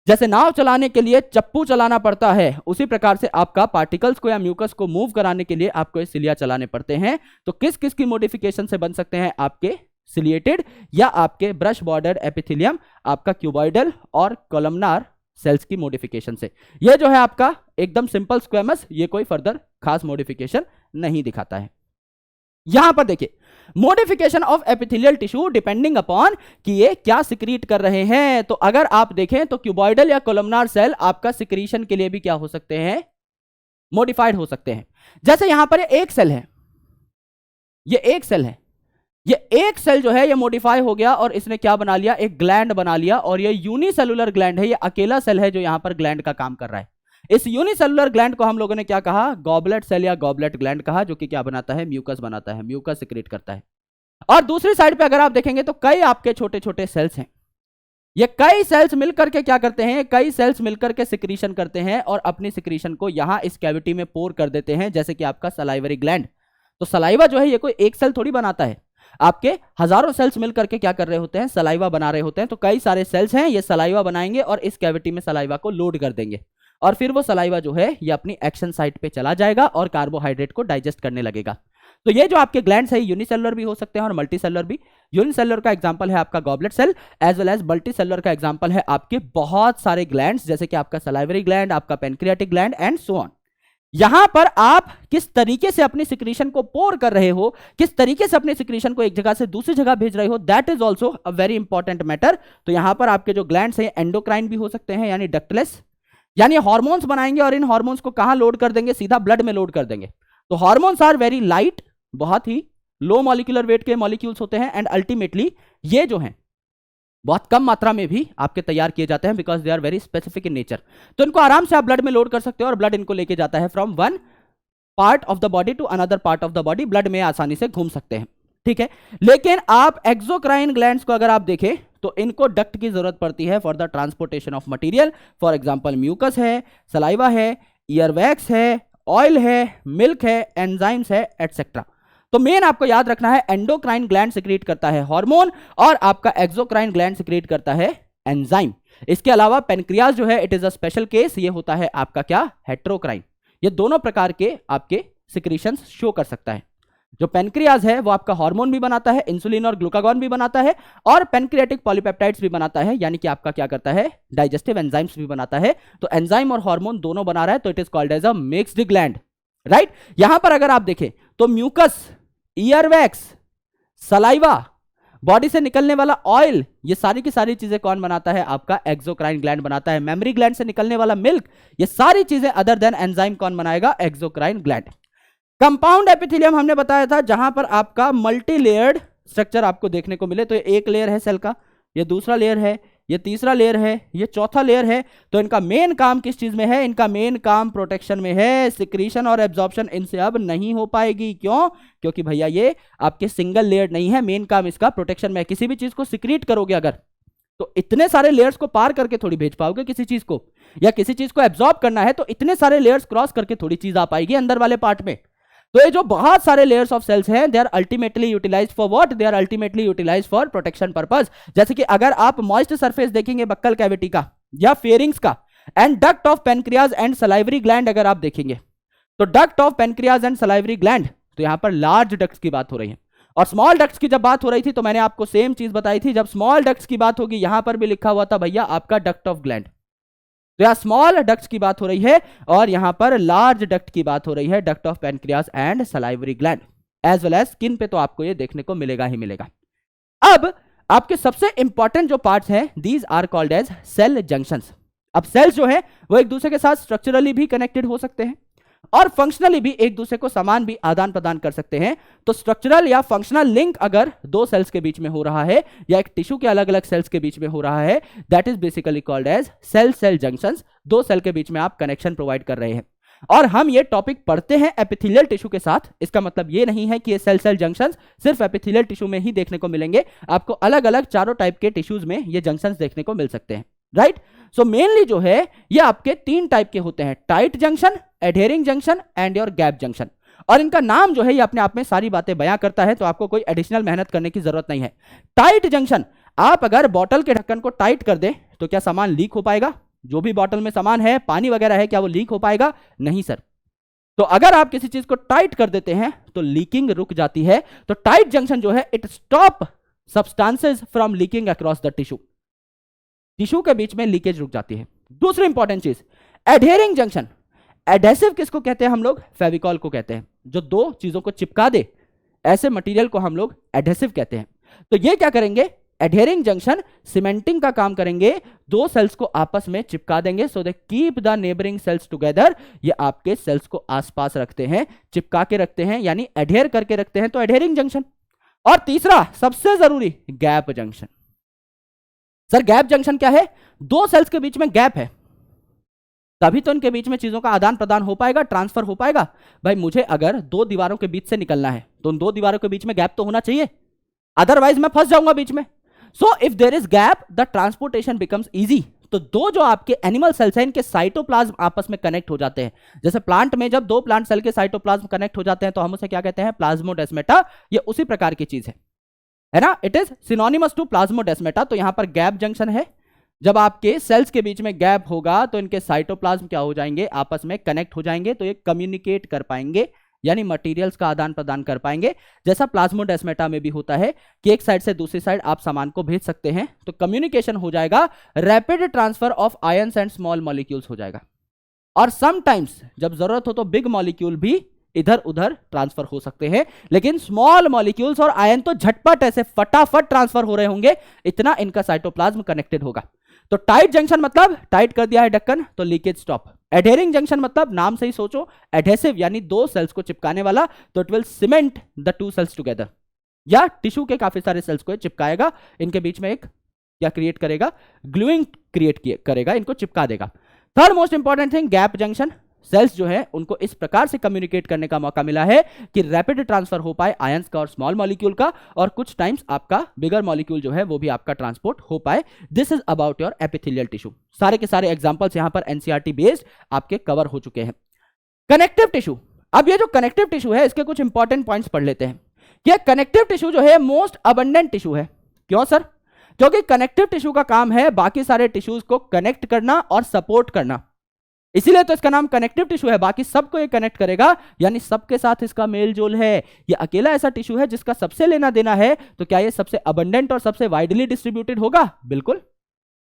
जैसे नाव चलाने के लिए चप्पू चलाना पड़ता है, उसी प्रकार से आपका पार्टिकल्स को या म्यूकस को मूव कराने के लिए आपको ये सिलिया चलाने पड़ते हैं। तो किस किस की मॉडिफिकेशन से बन सकते हैं, आपके सिलिएटेड या आपके ब्रश बॉर्डर्ड एपिथेलियम, आपका क्यूबॉइडल और कॉलमनार सेल्स की मॉडिफिकेशन से। ये जो है आपका एकदम सिंपल स्क्वेमस, ये कोई फर्दर खास मॉडिफिकेशन नहीं दिखाता है। यहां पर देखिए modification of epithelial tissue depending upon कि ये क्या सिक्रीट कर रहे हैं। तो अगर आप देखें तो क्यूबॉइडल या कोलमनार सेल आपका सिक्रीशन के लिए भी क्या हो सकते हैं, मॉडिफाइड हो सकते हैं। जैसे यहां पर एक सेल है, ये एक सेल है, ये एक सेल जो है ये मॉडिफाई हो गया और इसने क्या बना लिया, एक ग्लैंड बना लिया, और ये यूनिसेलुलर ग्लैंड है, ये अकेला सेल है जो यहां पर ग्लैंड का काम कर रहा है। इस यूनिसेलुलर ग्लैंड को हम लोगों ने क्या कहा, गॉबलेट सेल या गॉबलेट ग्लैंड कहा, जो कि क्या बनाता है, म्यूकस बनाता है, म्यूकस सिक्रेट करता है। और दूसरी साइड पे अगर आप देखेंगे तो कई आपके छोटे छोटे सेल्स हैं, ये कई सेल्स मिलकर के क्या करते हैं, कई सेल्स मिलकर के सिक्रीशन करते हैं और अपनी सिक्रीशन को यहां इस कैविटी में पोर कर देते हैं, जैसे कि आपका सलाइवरी ग्लैंड। तो सलाइवा जो है ये कोई एक सेल थोड़ी बनाता है, आपके हजारों सेल्स मिलकर के क्या कर रहे होते हैं, सलाइवा बना रहे होते हैं। तो कई सारे सेल्स हैं, ये सलाइवा बनाएंगे और इस कैविटी में सलाइवा को लोड कर देंगे, और फिर वो सलाइवा जो है ये अपनी एक्शन साइट पे चला जाएगा और कार्बोहाइड्रेट को डाइजेस्ट करने लगेगा। तो ये जो आपके ग्लैंड्स है यूनिसेलुलर भी हो सकते हैं और मल्टीसेलुलर भी। यूनिसेलुलर का एग्जांपल है आपका goblet cell, as well as multicellular का एग्जांपल है आपके बहुत सारे ग्लैंड्स, जैसे कि आपका सलाइवरी ग्लैंड, आपका pancreatic gland and so on. यहां पर आप किस तरीके से अपनी सिक्रीशन को पोर कर रहे हो, किस तरीके से अपनी सिक्रीशन को एक जगह से दूसरी जगह भेज रहे हो, that is also a very important matter. तो यहां पर आपके जो ग्लैंड्स हैं एंडोक्राइन भी हो सकते हैं, यानी डक्टलेस, यानी हार्मोन्स बनाएंगे और इन हार्मोन्स को कहां लोड कर देंगे, सीधा ब्लड में लोड कर देंगे। तो हार्मोन्स आर वेरी लाइट, बहुत ही लो मॉलिक्यूलर वेट के मॉलिक्यूल्स होते हैं, एंड अल्टीमेटली ये जो हैं बहुत कम मात्रा में भी आपके तैयार किए जाते हैं, because they are very specific in nature. तो इनको आराम से आप ब्लड में लोड कर सकते हो और ब्लड इनको लेके जाता है from one part of the body to another part of the body, blood में आसानी से घूम सकते हैं, ठीक है। लेकिन आप एक्सोक्राइन ग्लैंड्स को अगर आप देखें तो इनको डक्ट की जरूरत पड़ती है for the transportation of material. For example mucus है, सलाइवा है, ईयरवैक्स है, ऑयल है, मिल्क है, एंजाइम्स है, एटसेट्रा। तो मेन आपको याद रखना है एंडोक्राइन ग्लैंड सिक्रीट करता है हार्मोन और आपका एक्सोक्राइन ग्लैंड सिक्रीट करता है एंजाइम। इसके अलावा पेनक्रियाज जो है it is a special case, ये होता है आपका क्या, हेट्रोक्राइन। ये दोनों प्रकार के आपके सिक्रीशंस शो कर सकता है। जो पेनक्रियाज है वो आपका हार्मोन भी बनाता है, इंसुलिन और ग्लूकागॉन भी बनाता है, और पेनक्रियाटिक पॉलीपेप्टाइड्स भी बनाता है, यानी कि आपका क्या करता है, डाइजेस्टिव एंजाइम्स भी बनाता है। तो एंजाइम और हार्मोन दोनों बना रहा है, तो it is called as a mixed gland, right. यहां पर अगर आप देखें तो म्यूकस, ईयरवैक्स, सलाइवा, बॉडी से निकलने वाला ऑयल, ये सारी की सारी चीजें कौन बनाता है, आपका एक्सोक्राइन ग्लैंड बनाता है। मेमोरी ग्लैंड से निकलने वाला मिल्क, ये सारी चीजें अदर देन एंजाइम कौन बनाएगा, एक्सोक्राइन ग्लैंड। कंपाउंड एपिथेलियम हमने बताया था, जहां पर आपका मल्टी लेयर्ड स्ट्रक्चर आपको देखने को मिले। तो एक लेयर है सेल का, ये दूसरा लेयर है, ये तीसरा लेयर है, ये चौथा लेयर है। तो इनका मेन काम किस चीज में है, इनका मेन काम प्रोटेक्शन में है। सिक्रीशन और एब्जॉर्प्शन इनसे अब नहीं हो पाएगी। क्यों? क्योंकि भैया ये आपके सिंगल लेयर नहीं है, मेन काम इसका प्रोटेक्शन में है। किसी भी चीज को सिक्रीट करोगे अगर, तो इतने सारे लेयर्स को पार करके थोड़ी भेज पाओगे किसी चीज को, या किसी चीज को एब्जॉर्ब करना है तो इतने सारे लेयर्स क्रॉस करके थोड़ी चीज आ पाएगी अंदर वाले पार्ट में। तो ये जो बहुत सारे लेयर्स ऑफ सेल्स हैं, they are ultimately utilised for what, they are ultimately utilised for protection purpose. जैसे कि अगर आप मॉइस्ट सरफेस देखेंगे बक्कल कैविटी का या फेरिंग्स का, and duct of pancreas and salivary gland अगर आप देखेंगे, तो duct of pancreas and salivary gland, तो यहां पर लार्ज डक्ट्स की बात हो रही है। और स्मॉल डक्ट्स की जब बात हो रही थी तो मैंने आपको सेम चीज बताई थी, जब स्मॉल डक्ट्स की बात होगी यहां पर भी लिखा हुआ था भैया आपका डक्ट ऑफ ग्लैंड। तो यहां स्मॉल डक्ट्स की बात हो रही है और यहां पर लार्ज डक्ट की बात हो रही है, duct of pancreas and salivary gland. As well as skin पे तो आपको ये देखने को मिलेगा ही मिलेगा। अब आपके सबसे इंपॉर्टेंट जो पार्ट्स हैं, these are called as cell junctions. अब सेल्स जो है वो एक दूसरे के साथ स्ट्रक्चरली भी कनेक्टेड हो सकते हैं और फंक्शनली भी एक दूसरे को सामान भी आदान प्रदान कर सकते हैं। तो स्ट्रक्चरल या फंक्शनल लिंक अगर दो सेल्स के बीच में हो रहा है या एक टिश्यू के अलग अलग सेल्स के बीच में हो रहा है, that is basically called as cell cell junctions. दो सेल के बीच में आप कनेक्शन प्रोवाइड कर रहे हैं। और हम ये टॉपिक पढ़ते हैं एपिथेलियल टिश्यू के साथ। इसका मतलब ये नहीं है कि ये सेल सेल जंक्शंस सिर्फ एपिथेलियल टिश्यू में ही देखने को मिलेंगे, आपको अलग अलग चारों टाइप के टिश्यूज में ये जंक्शंस देखने को मिल सकते हैं, राइट। सो मेनली जो है ये आपके तीन टाइप के होते हैं, tight junction, adhering junction and your gap junction. और इनका नाम जो है ये अपने आप में सारी बातें बयां करता है, तो आपको कोई एडिशनल मेहनत करने की जरूरत नहीं है। टाइट जंक्शन, आप अगर बॉटल के ढक्कन को टाइट कर दे तो क्या सामान लीक हो पाएगा? जो भी बॉटल में सामान है, पानी वगैरह है, क्या वो लीक हो पाएगा? नहीं सर। तो अगर आप किसी चीज को टाइट कर देते हैं तो लीकिंग रुक जाती है। तो टाइट जंक्शन जो है it stop substances from leaking across the tissue, tissue के बीच में लीकेज रुक जाती है। दूसरी इंपॉर्टेंट चीज, एडहेरिंग जंक्शन। एडेसिव किसको कहते हैं हम लोग? फेविकॉल को कहते हैं। जो दो चीजों को चिपका दे ऐसे मटेरियल को हम लोग एडेसिव कहते हैं। तो ये क्या करेंगे, एडहेरिंग जंक्शन सीमेंटिंग का काम करेंगे, दो सेल्स को आपस में चिपका देंगे, so they keep the neighbouring cells together. ये आपके सेल्स को आसपास रखते हैं, चिपका के रखते हैं, यानी एडहेर करके रखते हैं, तो एडहेरिंग जंक्शन। और तीसरा सबसे जरूरी, gap junction. Sir gap junction क्या है? दो सेल्स के बीच में गैप है, तभी तो इनके बीच में चीजों का आदान प्रदान हो पाएगा, ट्रांसफर हो पाएगा। भाई मुझे अगर दो दीवारों के बीच से निकलना है तो उन दो दीवारों के बीच में गैप तो होना चाहिए, अदरवाइज मैं फंस जाऊंगा बीच में। So if there is gap the transportation becomes easy. तो दो जो आपके एनिमल सेल्स हैं इनके साइटोप्लाज्म आपस में कनेक्ट हो जाते हैं। जैसे प्लांट में जब दो प्लांट सेल के साइटोप्लाज्म कनेक्ट हो जाते हैं तो हम उसे क्या कहते हैं? प्लाज्मोडेस्मेटा। ये उसी प्रकार की चीज है ना, it is synonymous to plasmodesmata. तो यहां पर गैप जंक्शन है, जब आपके सेल्स के बीच में गैप होगा तो इनके साइटोप्लाज्म क्या हो जाएंगे? आपस में कनेक्ट हो जाएंगे, तो ये कम्युनिकेट कर पाएंगे, यानी मटेरियल्स का आदान प्रदान कर पाएंगे। जैसा प्लाज्मोडेस्मेटा में भी होता है कि एक साइड से दूसरी साइड आप सामान को भेज सकते हैं, तो कम्युनिकेशन हो जाएगा, rapid transfer of ions and small molecules हो जाएगा। और समटाइम्स जब जरूरत हो तो बिग मॉलिक्यूल भी इधर उधर ट्रांसफर हो सकते हैं, लेकिन स्मॉल मॉलिक्यूल्स और आयन तो झटपट ऐसे फटाफट ट्रांसफर हो रहे होंगे, इतना इनका साइटोप्लाज्म कनेक्टेड होगा। तो टाइट जंक्शन मतलब टाइट कर दिया है ढक्कन तो लीकेज स्टॉप। एडहेरिंग जंक्शन मतलब नाम से ही सोचो, एडहेसिव यानी दो सेल्स को चिपकाने वाला, तो it will cement the two cells together, या टिश्यू के काफी सारे सेल्स को चिपकाएगा, इनके बीच में एक क्या क्रिएट करेगा? ग्लूइंग क्रिएट करेगा, इनको चिपका देगा। Third most important thing, gap junction. Cells जो है उनको इस प्रकार से कम्युनिकेट करने का मौका मिला है कि रैपिड ट्रांसफर हो पाए आयंस का और स्मॉल मॉलिक्यूल का, और कुछ टाइम्स आपका बिगर मॉलिक्यूल जो है वो भी आपका ट्रांसपोर्ट हो पाए। This is about your epithelial tissue. सारे के सारे एग्जांपल्स यहां पर एनसीईआरटी बेस्ड आपके कवर हो चुके हैं। कनेक्टिव टिश्यू, अब ये जो कनेक्टिव टिश्यू है इसके कुछ इंपॉर्टेंट पॉइंट्स पढ़ लेते हैं। ये कनेक्टिव टिश्यू जो है मोस्ट अबंडेंट टिश्यू है। क्यों सर? क्योंकि कनेक्टिव टिश्यू का काम है बाकी सारे टिश्यूज को कनेक्ट करना और सपोर्ट करना। इसीलिए तो इसका नाम कनेक्टिव टिश्यू है, बाकी सबको ये कनेक्ट करेगा, यानी सबके साथ इसका मेल जोल है। ये अकेला ऐसा टिश्यू है जिसका सबसे लेना देना है, तो क्या ये सबसे अबंडेंट और सबसे वाइडली डिस्ट्रीब्यूटेड होगा? बिल्कुल।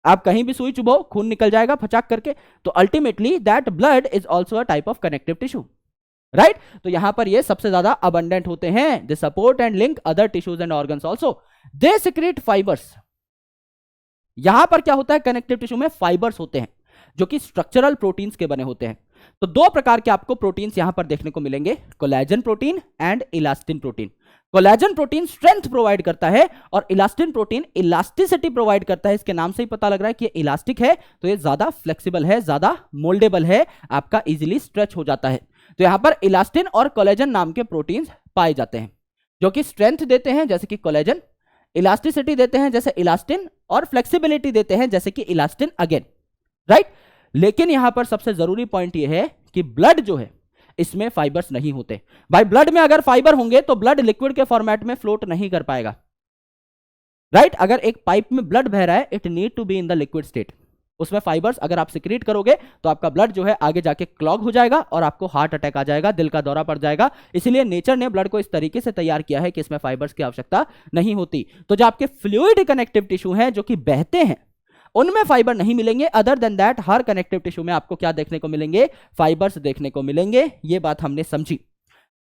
आप कहीं भी सुई चुभाओ, खून निकल जाएगा फचाक करके। तो ultimately that blood is also a type of connective tissue, right? तो यहां पर ये सबसे ज्यादा अबंडेंट होते हैं। They support and link other tissues and organs also. They secrete fibres. यहां पर क्या होता है? कनेक्टिव टिश्यू में फाइबर्स होते हैं जो कि स्ट्रक्चरल प्रोटीन्स के बने होते हैं। तो दो प्रकार के आपको प्रोटीन्स यहां पर देखने को मिलेंगे, collagen protein and elastin protein. Collagen protein strength provide करता है और इलास्टिन प्रोटीन इलास्टिसिटी प्रोवाइड करता है। इसके नाम से ही पता लग रहा है कि ये इलास्टिक है, तो ये ज्यादा फ्लेक्सिबल है, ज्यादा मोल्डेबल है, आपका इजीली स्ट्रेच हो जाता है। तो यहां पर इलास्टिन और कोलेजन नाम के प्रोटीन्स पाए जाते हैं जो कि स्ट्रेंथ देते हैं जैसे कि कोलेजन, इलास्टिसिटी देते हैं जैसे इलास्टिन, और फ्लेक्सिबिलिटी देते हैं जैसे कि इलास्टिन अगेन, राइट? लेकिन यहां पर सबसे जरूरी पॉइंट यह है कि ब्लड जो है इसमें फाइबर्स नहीं होते। भाई ब्लड में अगर फाइबर होंगे तो ब्लड लिक्विड के फॉर्मेट में फ्लोट नहीं कर पाएगा, राइट? अगर एक पाइप में ब्लड बह रहा है, it need to be in the liquid state. उसमें फाइबर्स अगर आप सिक्रीट करोगे तो आपका ब्लड जो है आगे जाके क्लॉग हो जाएगा और आपको हार्ट अटैक आ जाएगा, दिल का दौरा पड़ जाएगा। इसीलिए नेचर ने ब्लड को इस तरीके से तैयार किया है कि इसमें फाइबर्स की आवश्यकता नहीं होती। तो जो आपके फ्लूइड कनेक्टिव टिश्यू हैं जो कि बहते हैं, उनमें फाइबर नहीं मिलेंगे। Other than that her connective tissue में आपको क्या देखने को मिलेंगे? फाइबर्स देखने को मिलेंगे। ये बात हमने समझी।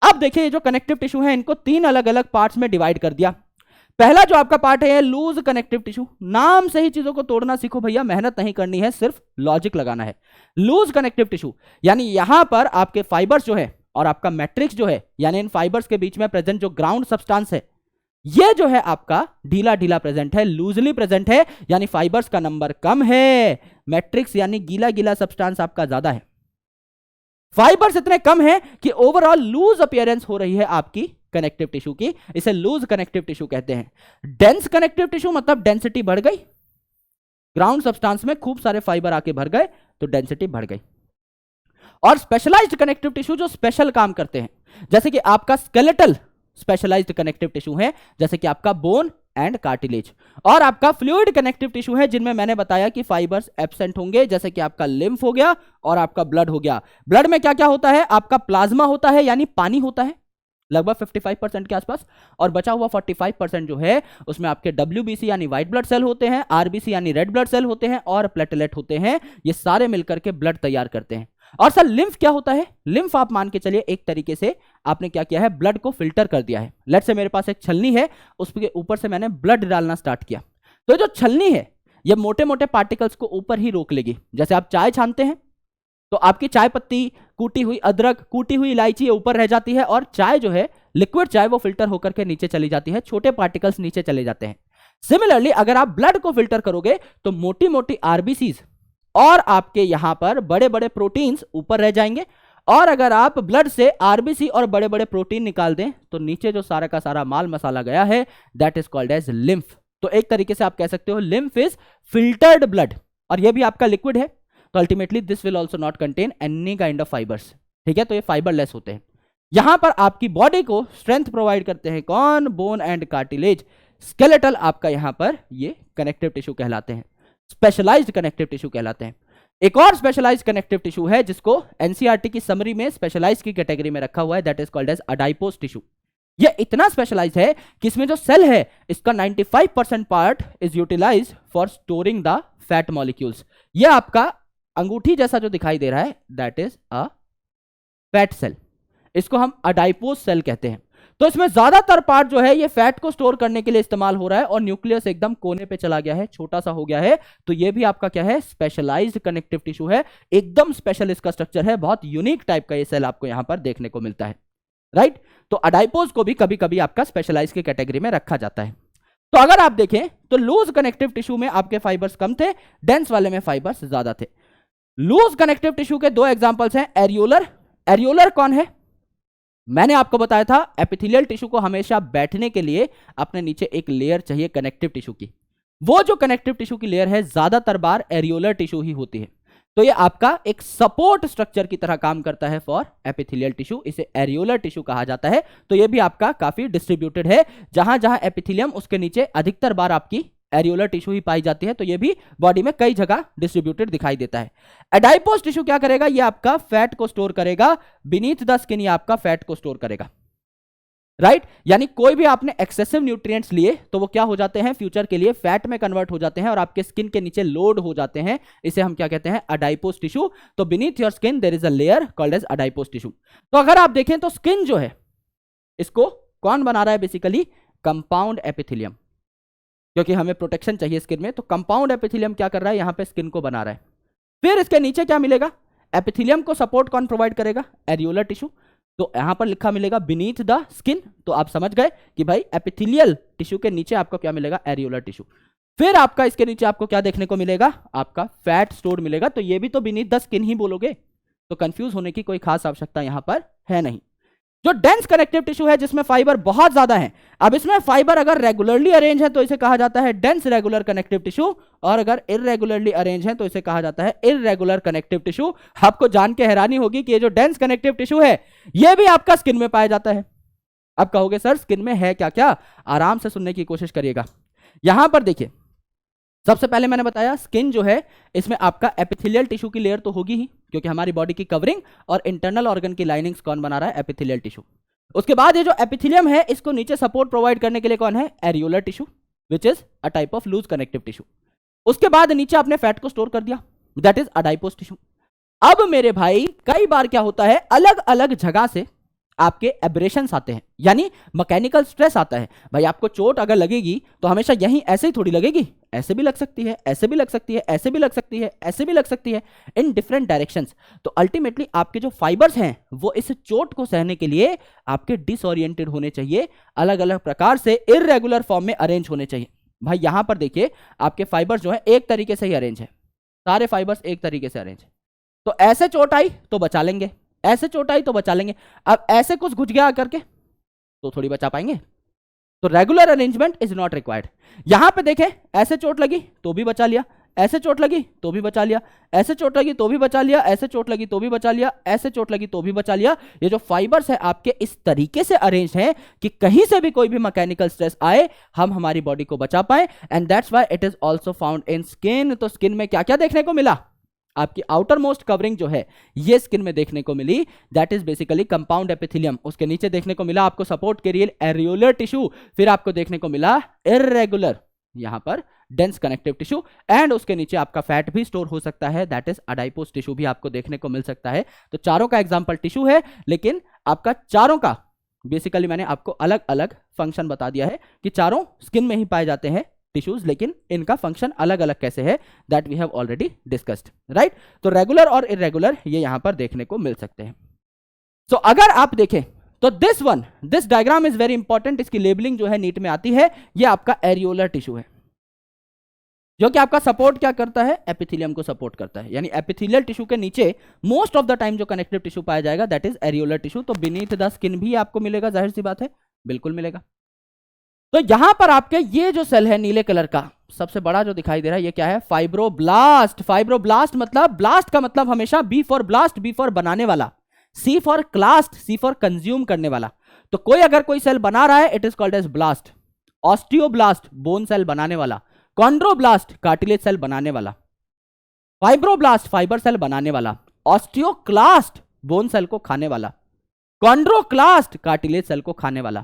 अब देखिए, ये जो कनेक्टिव टिश्यू है इनको तीन अलग अलग पार्ट्स में डिवाइड कर दिया। पहला जो आपका पार्ट है लूज कनेक्टिव टिश्यू। नाम से ही चीजों को तोड़ना सीखो भैया, मेहनत नहीं करनी है, सिर्फ लॉजिक लगाना है। लूज कनेक्टिव टिश्यू यानी यहां पर आपके फाइबर्स जो है और आपका मैट्रिक्स जो है, यानी इन फाइबर्स के बीच में प्रेजेंट जो ग्राउंड सब्सटेंस है, ये जो है आपका ढीला ढीला प्रेजेंट है, लूजली प्रेजेंट है, यानी फाइबर्स का नंबर कम है। मैट्रिक्स यानी गीला गीला सब्सटेंस आपका ज्यादा है। फाइबर्स इतने कम है कि ओवरऑल लूज अपीयरेंस हो रही है आपकी कनेक्टिव टिश्यू की, इसे लूज कनेक्टिव टिश्यू कहते हैं। डेंस कनेक्टिव टिश्यू मतलब डेंसिटी बढ़ गई, ग्राउंड सब्सटेंस में खूब सारे फाइबर आके भर गए तो डेंसिटी बढ़ गई। और स्पेशलाइज्ड कनेक्टिव टिश्यू जो स्पेशल काम करते हैं, जैसे कि आपका स्केलेटल स्पेशलाइज्ड कनेक्टिव टिश्यू है, जैसे कि आपका बोन एंड कार्टिलेज। और आपका फ्लूइड कनेक्टिव टिश्यू है जिनमें मैंने बताया कि फाइबर्स एब्सेंट होंगे, जैसे कि आपका लिम्फ हो गया और आपका ब्लड हो गया। ब्लड में क्या क्या होता है? आपका प्लाज्मा होता है यानी पानी होता है लगभग 55% के आसपास, और बचा हुआ 45% जो है उसमें आपके WBC यानी व्हाइट ब्लड सेल होते हैं, RBC यानी रेड ब्लड सेल होते हैं, और प्लेटलेट होते हैं। ये सारे मिलकर के ब्लड तैयार करते हैं। और सर लिम्फ क्या होता है? लिम्फ आप मान के चलिए एक तरीके से आपने क्या किया है, ब्लड को फिल्टर कर दिया है। लेट्स से मेरे पास एक छलनी है, उसके ऊपर से मैंने ब्लड डालना स्टार्ट किया, तो जो छलनी है ये मोटे मोटे पार्टिकल्स को ऊपर ही रोक लेगी। जैसे आप चाय छानते हैं तो आपकी चाय पत्ती, कूटी हुई अदरक, कूटी हुई इलायची ऊपर रह जाती है, और चाय जो है लिक्विड चाय वो फिल्टर होकर के नीचे चली जाती है, छोटे पार्टिकल्स नीचे चले जाते हैं। सिमिलरली अगर आप ब्लड को फिल्टर करोगे तो मोटी मोटी आरबीसीज और आपके यहां पर बड़े बड़े प्रोटीन्स ऊपर रह जाएंगे, और अगर आप ब्लड से आरबीसी और बड़े बड़े प्रोटीन निकाल दें तो नीचे जो सारा का सारा माल मसाला गया है that is called as lymph. तो एक तरीके से आप कह सकते हो लिम्फ इज फिल्टर्ड ब्लड, और ये भी आपका लिक्विड है, तो ultimately this will also not contain any kind of fibres. ठीक है, तो ये फाइबरलेस होते हैं। यहां पर आपकी बॉडी को स्ट्रेंथ प्रोवाइड करते हैं कौन? Bone and cartilage. स्केलेटल आपका यहां पर ये कनेक्टिव टिश्यू कहलाते हैं, स्पेशलाइज्ड कनेक्टिव टिश्यू कहलाते हैं। एक और स्पेशलाइज्ड कनेक्टिव टिश्यू है जिसको एनसीईआरटी की समरी में स्पेशलाइज्ड की कैटेगरी में रखा हुआ है, that is called as adipose tissue. ये इतना स्पेशलाइज्ड है कि इसमें जो सेल है इसका 95% part is utilised for storing the fat molecules. ये आपका अंगूठी जैसा जो दिखाई दे रहा है that is a fat cell, इसको हम अडाइपोज सेल कहते हैं। तो इसमें ज्यादातर पार्ट जो है ये फैट को स्टोर करने के लिए इस्तेमाल हो रहा है, और न्यूक्लियस एकदम कोने पे चला गया है, छोटा सा हो गया है। तो ये भी आपका क्या है? स्पेशलाइज्ड कनेक्टिव टिश्यू है, एकदम स्पेशल इसका स्ट्रक्चर है, बहुत यूनिक टाइप का ये सेल आपको यहां पर देखने को मिलता है, राइट? तो अडाइपोज को भी कभी कभी आपका स्पेशलाइज की कैटेगरी में रखा जाता है। तो अगर आप देखें तो लूज कनेक्टिव टिश्यू में आपके फाइबर्स कम थे, डेंस वाले में फाइबर्स ज्यादा थे। लूज कनेक्टिव टिश्यू के दो एग्जांपल्स हैं, एरियोलर। एरियोलर कौन है? मैंने आपको बताया था एपिथेलियल टिश्यू को हमेशा बैठने के लिए अपने नीचे एक लेयर चाहिए कनेक्टिव टिश्यू की। वो जो कनेक्टिव टिश्यू की लेयर है ज्यादातर बार एरियोलर टिश्यू ही होती है। तो ये आपका एक सपोर्ट स्ट्रक्चर की तरह काम करता है फॉर एपिथेलियल टिश्यू, इसे एरियोलर टिश्यू कहा जाता है। तो ये भी आपका काफी डिस्ट्रीब्यूटेड है, जहां जहां एपिथेलियम उसके नीचे अधिकतर बार आपकी एरियोलर टिश्यू ही पाई जाती है, तो ये भी बॉडी में कई जगह डिस्ट्रीब्यूटेड दिखाई देता है। एडाइपोस टिश्यू क्या करेगा, ये आपका फैट को स्टोर करेगा बीनीथ द स्किन, ये आपका फैट को स्टोर करेगा, राइट यानी कोई भी आपने एक्सेसिव न्यूट्रिएंट्स लिए तो वो क्या हो जाते हैं, फ्यूचर के लिए फैट में कन्वर्ट हो जाते हैं और आपके स्किन के नीचे लोड हो जाते हैं। इसे हम क्या कहते हैं, अडाइपोस टिश्यू। तो beneath your skin there is a layer called as adipose tissue. तो अगर आप देखें तो स्किन जो है इसको कौन बना रहा है, बेसिकली कंपाउंड एपिथेलियम, क्योंकि हमें प्रोटेक्शन चाहिए स्किन में, तो कंपाउंड एपिथेलियम क्या कर रहा है, यहां पे स्किन को बना रहा है। फिर इसके नीचे क्या मिलेगा, एपिथेलियम को सपोर्ट कौन प्रोवाइड करेगा, एरियोलर टिश्यू। तो यहां पर लिखा मिलेगा बीनीथ द स्किन, तो आप समझ गए कि भाई एपिथेलियल टिश्यू के नीचे आपको क्या मिलेगा, एरियोलर टिश्यू। फिर आपका इसके नीचे आपको क्या देखने को मिलेगा, आपका फैट स्टोर मिलेगा, तो ये भी तो बीनीथ द स्किन ही बोलोगे, तो कंफ्यूज होने की कोई खास आवश्यकता यहां पर है नहीं। जो डेंस कनेक्टिव टिश्यू है जिसमें फाइबर बहुत ज्यादा है, अब इसमें फाइबर अगर रेगुलरली अरेंज है तो इसे कहा जाता है डेंस रेगुलर कनेक्टिव टिश्यू, और अगर इररेगुलरली अरेंज है तो इसे कहा जाता है इररेगुलर कनेक्टिव टिश्यू। आपको जान के हैरानी होगी कि ये जो डेंस कनेक्टिव टिश्यू है ये भी आपका स्किन में पाया जाता है। अब कहोगे सर स्किन में है क्या क्या, आराम से सुनने की कोशिश करिएगा। यहां पर देखिए, सबसे पहले मैंने बताया स्किन जो है इसमें आपका एपिथेलियल टिश्यू की लेयर तो होगी ही, क्योंकि हमारी बॉडी की कवरिंग और इंटरनल ऑर्गन की लाइनिंग्स कौन बना रहा है, एपिथेलियल टिश्यू। उसके बाद ये जो एपिथेलियम है इसको नीचे सपोर्ट प्रोवाइड करने के लिए कौन है, areolar tissue, which is a type of loose connective tissue. उसके बाद नीचे आपने फैट को स्टोर कर दिया, दैट इज अडाइपोस टिश्यू। अब मेरे भाई कई बार क्या होता है, अलग अलग जगह से आपके एब्रेशंस आते हैं, यानी मैकेनिकल स्ट्रेस आता है। भाई आपको चोट अगर लगेगी तो हमेशा यहीं ऐसे ही थोड़ी लगेगी, ऐसे भी लग सकती है, ऐसे भी लग सकती है, ऐसे भी लग सकती है, ऐसे भी लग सकती है, इन डिफरेंट डायरेक्शंस। तो अल्टीमेटली आपके जो फाइबर्स हैं वो इस चोट को सहने के लिए आपके डिसओरिएंटेड होने चाहिए, अलग अलग प्रकार से इररेगुलर फॉर्म में अरेंज होने चाहिए। भाई यहां पर देखिए आपके फाइबर्स जो है एक तरीके से ही अरेंज है, सारे फाइबर्स एक तरीके से अरेंज है। तो ऐसे चोट आई तो बचा लेंगे, ऐसे चोट आई तो बचा लेंगे। अब ऐसे कुछ घुस गया करके तो थोड़ी बचा पाएंगे, तो regular arrangement is not required. यहां पे देखें ऐसे चोट लगी तो भी बचा लिया, ऐसे चोट लगी तो भी बचा लिया, ऐसे चोट लगी तो भी बचा लिया, ऐसे चोट लगी तो भी बचा लिया, ऐसे चोट लगी तो भी बचा लिया। ये जो फाइबर्स है आपके इस तरीके से अरेंज हैं कि कहीं से भी कोई भी मैकेनिकल स्ट्रेस आए हम हमारी बॉडी को बचा पाए, and that's why it is also found in skin. तो स्किन में क्या क्या देखने को मिला, आपकी आउटर मोस्ट कवरिंग जो है ये स्किन में देखने को मिली, that is basically compound epithelium. उसके नीचे देखने को मिला आपको सपोर्ट के लिए एरियोलर टिश्यू, फिर आपको देखने को मिला इररेगुलर यहां पर डेंस कनेक्टिव टिश्यू, एंड उसके नीचे आपका फैट भी स्टोर हो सकता है, दैट इज अडाइपोस टिश्यू भी आपको देखने को मिल सकता है। तो चारों का एग्जांपल टिश्यू है, लेकिन आपका चारों का बेसिकली मैंने आपको अलग अलग फंक्शन बता दिया है कि चारों स्किन में ही पाए जाते हैं टिश्यूज, लेकिन इनका फंक्शन अलग अलग कैसे है that we have already discussed, right. तो रेगुलर और इररेगुलर ये यहां पर देखने को मिल सकते हैं। सो अगर आप देखें तो this diagram is very important, इसकी लेबलिंग जो है नीट में आती है। ये आपका एरियोलर टिश्यू है जो कि आपका सपोर्ट क्या करता है, एपिथेलियम को सपोर्ट करता है, यानी एपिथेलियल टिश्यू के नीचे मोस्ट ऑफ द टाइम जो कनेक्टिव टिश्यू पाया जाएगा दैट इज एरियोलर टिश्यू। तो बीनीथ द स्किन भी आपको मिलेगा, जाहिर सी बात है, बिल्कुल मिलेगा। तो यहां पर आपके ये जो सेल है नीले कलर का सबसे बड़ा जो दिखाई दे रहा है ये क्या है, फाइब्रोब्लास्ट। फाइब्रोब्लास्ट मतलब, ब्लास्ट का मतलब हमेशा B for blast, B for बनाने वाला, C for clast, C for consume करने वाला। तो कोई अगर कोई सेल बना रहा है it is called as blast. Osteoblast bone cell बनाने वाला, कॉन्ड्रोब्लास्ट कार्टिलेज सेल बनाने वाला, फाइब्रोब्लास्ट फाइबर सेल बनाने वाला, ऑस्टियोक्लास्ट बोन सेल को खाने वाला, कॉन्ड्रोक्लास्ट कार्टिलेज सेल को खाने वाला,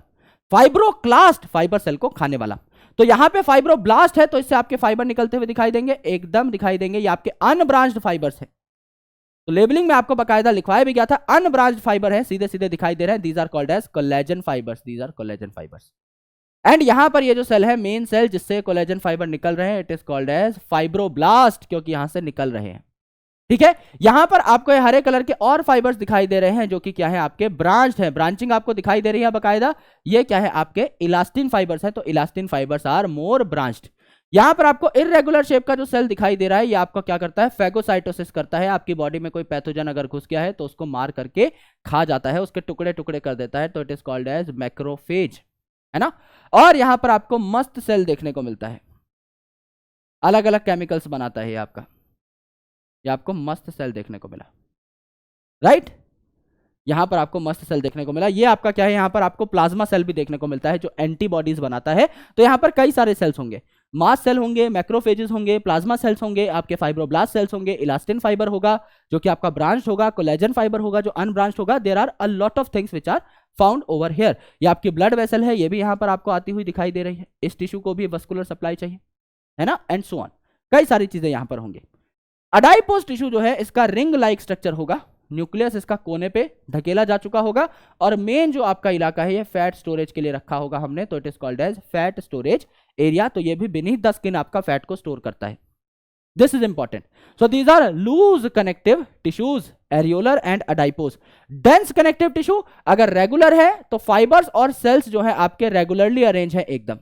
फाइब्रोक्लास्ट फाइबर सेल को खाने वाला। तो यहां पे फाइब्रोब्लास्ट है तो इससे आपके फाइबर निकलते हुए दिखाई देंगे, एकदम दिखाई देंगे, ये आपके अनब्रांच्ड फाइबर्स है। तो लेबलिंग में आपको बकायदा लिखवाया भी गया था, अनब्रांच्ड फाइबर है, सीधे सीधे दिखाई दे रहे हैं, these are called as collagen fibres, these are collagen fibres. And यहां पर ये जो सेल है मेन सेल जिससे कोलेजन फाइबर निकल रहे हैं it is called as fibroblast, क्योंकि यहां से निकल रहे हैं, ठीक है। यहां पर आपको ये हरे कलर के और फाइबर्स दिखाई दे रहे हैं जो कि क्या है, आपके ब्रांच्ड है, ब्रांचिंग आपको दिखाई दे रही है बकायदा। ये क्या है, आपके इलास्टिन फाइबर्स है, तो elastin fibres are more branched. यहां पर आपको इररेगुलर शेप का जो सेल दिखाई दे रहा है ये आपका क्या करता है, फेगोसाइटोसिस करता है। आपकी बॉडी में कोई पैथोजन अगर घुस गया है तो उसको मार करके खा जाता है, उसके टुकड़े टुकड़े कर देता है, तो it is called as macrophage, है ना। और यहां पर आपको मस्त सेल देखने को मिलता है, अलग अलग केमिकल्स बनाता है ये आपका, ये आपको मस्त सेल देखने को मिला, राइट। यहां पर आपको मस्त सेल देखने को मिला। ये आपका क्या है, यहां पर आपको प्लाज्मा सेल भी देखने को मिलता है जो एंटीबॉडीज बनाता है। तो यहां पर कई सारे सेल्स होंगे, मास्ट सेल होंगे, मैक्रोफेजेस होंगे, प्लाज्मा सेल्स होंगे, आपके फाइब्रोब्लास्ट सेल्स होंगे, इलास्टिन फाइबर होगा जो कि आपका ब्रांच होगा, कोलेजन फाइबर होगा जो अनब्रांच होगा। There are a lot of things which are found over here. ये आपकी ब्लड वेसल है, ये भी यहाँ पर आपको आती हुई दिखाई दे रही है। इस टिश्यू को भी वस्कुलर सप्लाई चाहिए, है ना, एंड सो ऑन, कई सारी चीजें यहाँ पर होंगी। अडाइपोज टिश्यू जो है इसका रिंग लाइक स्ट्रक्चर होगा, न्यूक्लियस इसका कोने पे ढकेला जा चुका होगा, और मेन जो आपका इलाका है ये फैट स्टोरेज के लिए रखा होगा हमने, तो it is called as fat storage area. तो ये भी बीनीथ द स्किन आपका फैट को स्टोर करता है। This is important. So these are loose connective tissues, areolar and adipose. Dense connective tissue अगर रेगुलर है तो फाइबर्स और सेल्स जो है आपके रेगुलरली अरेंज है एकदम,